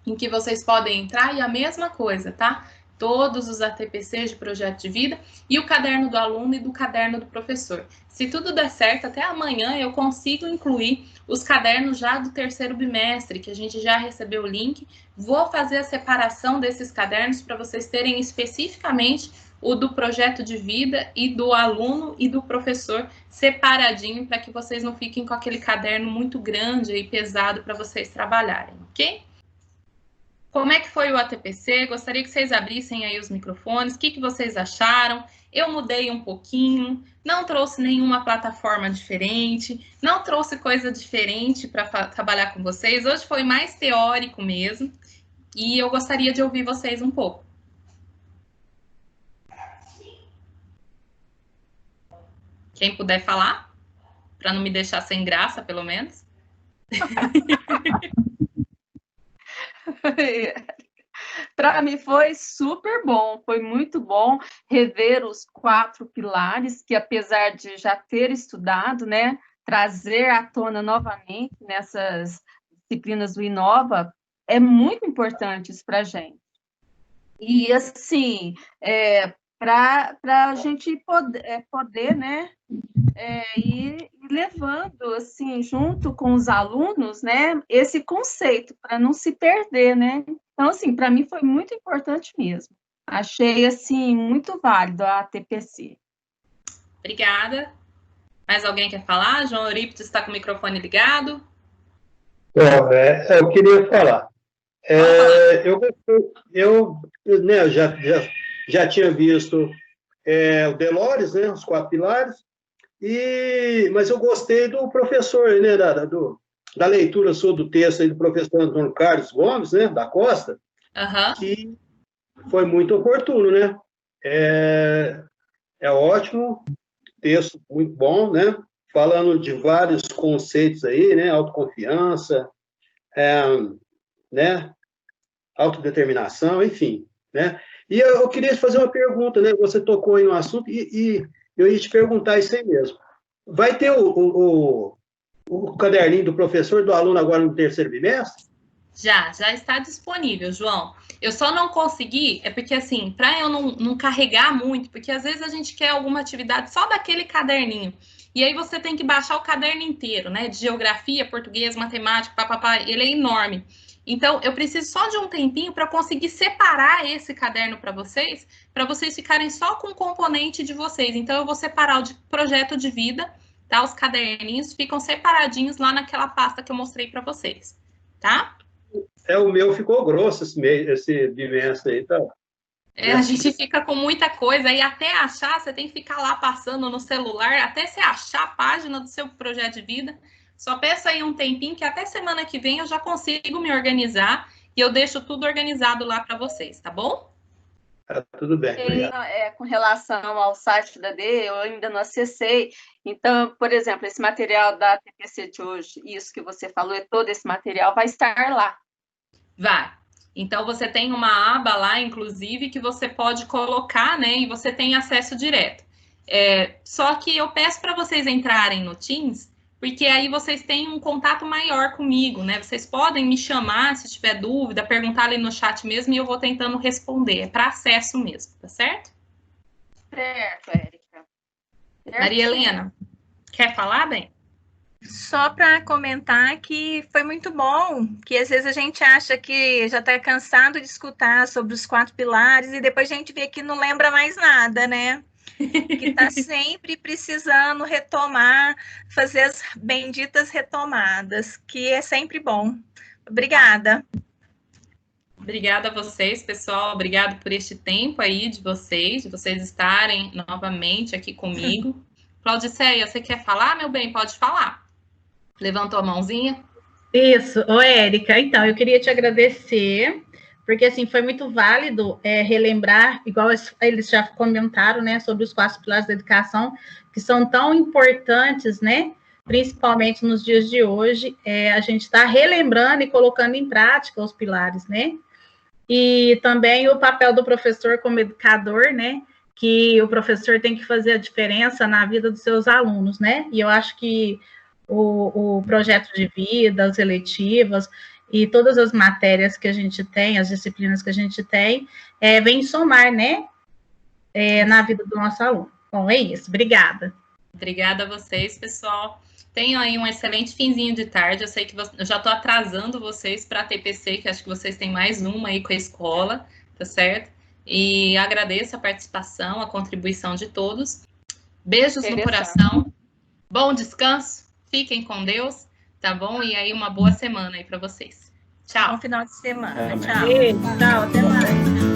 em que vocês podem entrar, e a mesma coisa, tá? Todos os ATPCs de projeto de vida, e o caderno do aluno e do caderno do professor. Se tudo der certo, até amanhã eu consigo incluir os cadernos já do 3º bimestre, que a gente já recebeu o link. Vou fazer a separação desses cadernos para vocês terem especificamente o do projeto de vida e do aluno e do professor separadinho, para que vocês não fiquem com aquele caderno muito grande e pesado para vocês trabalharem, ok? Como é que foi o ATPC? Gostaria que vocês abrissem aí os microfones. O que vocês acharam? Eu mudei um pouquinho, não trouxe nenhuma plataforma diferente, não trouxe coisa diferente para trabalhar com vocês. Hoje foi mais teórico mesmo, e eu gostaria de ouvir vocês um pouco. Quem puder falar, para não me deixar sem graça, pelo menos. Para mim foi super bom, foi muito bom rever os 4 pilares, que apesar de já ter estudado, né, trazer à tona novamente nessas disciplinas do Inova, é muito importante isso para a gente. E, assim, para a gente poder né, ir levando, assim, junto com os alunos, né, esse conceito, para não se perder, né? Então, assim, para mim foi muito importante mesmo. Achei, assim, muito válido a ATPC. Obrigada. Mais alguém quer falar? João Eurípides está com o microfone ligado. Bom, eu queria falar. Eu né, já tinha visto o Delores, né, os 4 pilares, mas eu gostei do professor, né, da leitura sua do texto aí do professor Antônio Carlos Gomes, né, da Costa, que foi muito oportuno, né? É ótimo, texto muito bom, né? Falando de vários conceitos aí, né? Autoconfiança, né? Autodeterminação, enfim, né? E eu queria te fazer uma pergunta, né? Você tocou aí no assunto e eu ia te perguntar isso aí mesmo. Vai ter o caderninho do professor, do aluno agora no 3º bimestre? Já está disponível, João. Eu só não consegui, porque assim, para eu não carregar muito, porque às vezes a gente quer alguma atividade só daquele caderninho. E aí você tem que baixar o caderno inteiro, né? De geografia, português, matemática, papapá, ele é enorme. Então, eu preciso só de um tempinho para conseguir separar esse caderno para vocês ficarem só com o componente de vocês. Então, eu vou separar o de projeto de vida, tá? Os caderninhos ficam separadinhos lá naquela pasta que eu mostrei para vocês, tá? O meu ficou grosso esse bimestre aí, tá? A gente fica com muita coisa e até achar, você tem que ficar lá passando no celular, até você achar a página do seu projeto de vida. Só peço aí um tempinho, que até semana que vem eu já consigo me organizar e eu deixo tudo organizado lá para vocês, tá bom? Tudo bem. Com relação ao site da AD, eu ainda não acessei. Então, por exemplo, esse material da ATPC de hoje, isso que você falou, todo esse material vai estar lá. Vai. Então, você tem uma aba lá, inclusive, que você pode colocar, né? E você tem acesso direto. Só que eu peço para vocês entrarem no Teams, porque aí vocês têm um contato maior comigo, né? Vocês podem me chamar se tiver dúvida, perguntar ali no chat mesmo e eu vou tentando responder. É para acesso mesmo, tá certo? Certo, Érica. Maria Helena, quer falar, bem? Só para comentar que foi muito bom, que às vezes a gente acha que já está cansado de escutar sobre os 4 pilares e depois a gente vê que não lembra mais nada, né? Que está sempre precisando retomar, fazer as benditas retomadas, que é sempre bom. Obrigada. Obrigada a vocês, pessoal. Obrigado por este tempo aí de vocês estarem novamente aqui comigo. Claudiceia, você quer falar, meu bem? Pode falar. Levantou a mãozinha. Isso. Ô, Érica, então, eu queria te agradecer, porque, assim, foi muito válido relembrar, igual eles já comentaram, né, sobre os 4 pilares da educação, que são tão importantes, né, principalmente nos dias de hoje, a gente está relembrando e colocando em prática os pilares, né, e também o papel do professor como educador, né, que o professor tem que fazer a diferença na vida dos seus alunos, né, e eu acho que o projeto de vida, as eletivas e todas as matérias que a gente tem, as disciplinas que a gente tem, vem somar, né, na vida do nosso aluno. Bom, é isso. Obrigada. Obrigada a vocês, pessoal. Tenham aí um excelente finzinho de tarde. Eu sei que eu já estou atrasando vocês para a TPC, que acho que vocês têm mais uma aí com a escola, tá certo? E agradeço a participação, a contribuição de todos. Beijos no coração. Bom descanso. Fiquem com Deus, tá bom? E aí, uma boa semana aí para vocês. Tchau. Bom final de semana. Tchau. Tchau, até mais.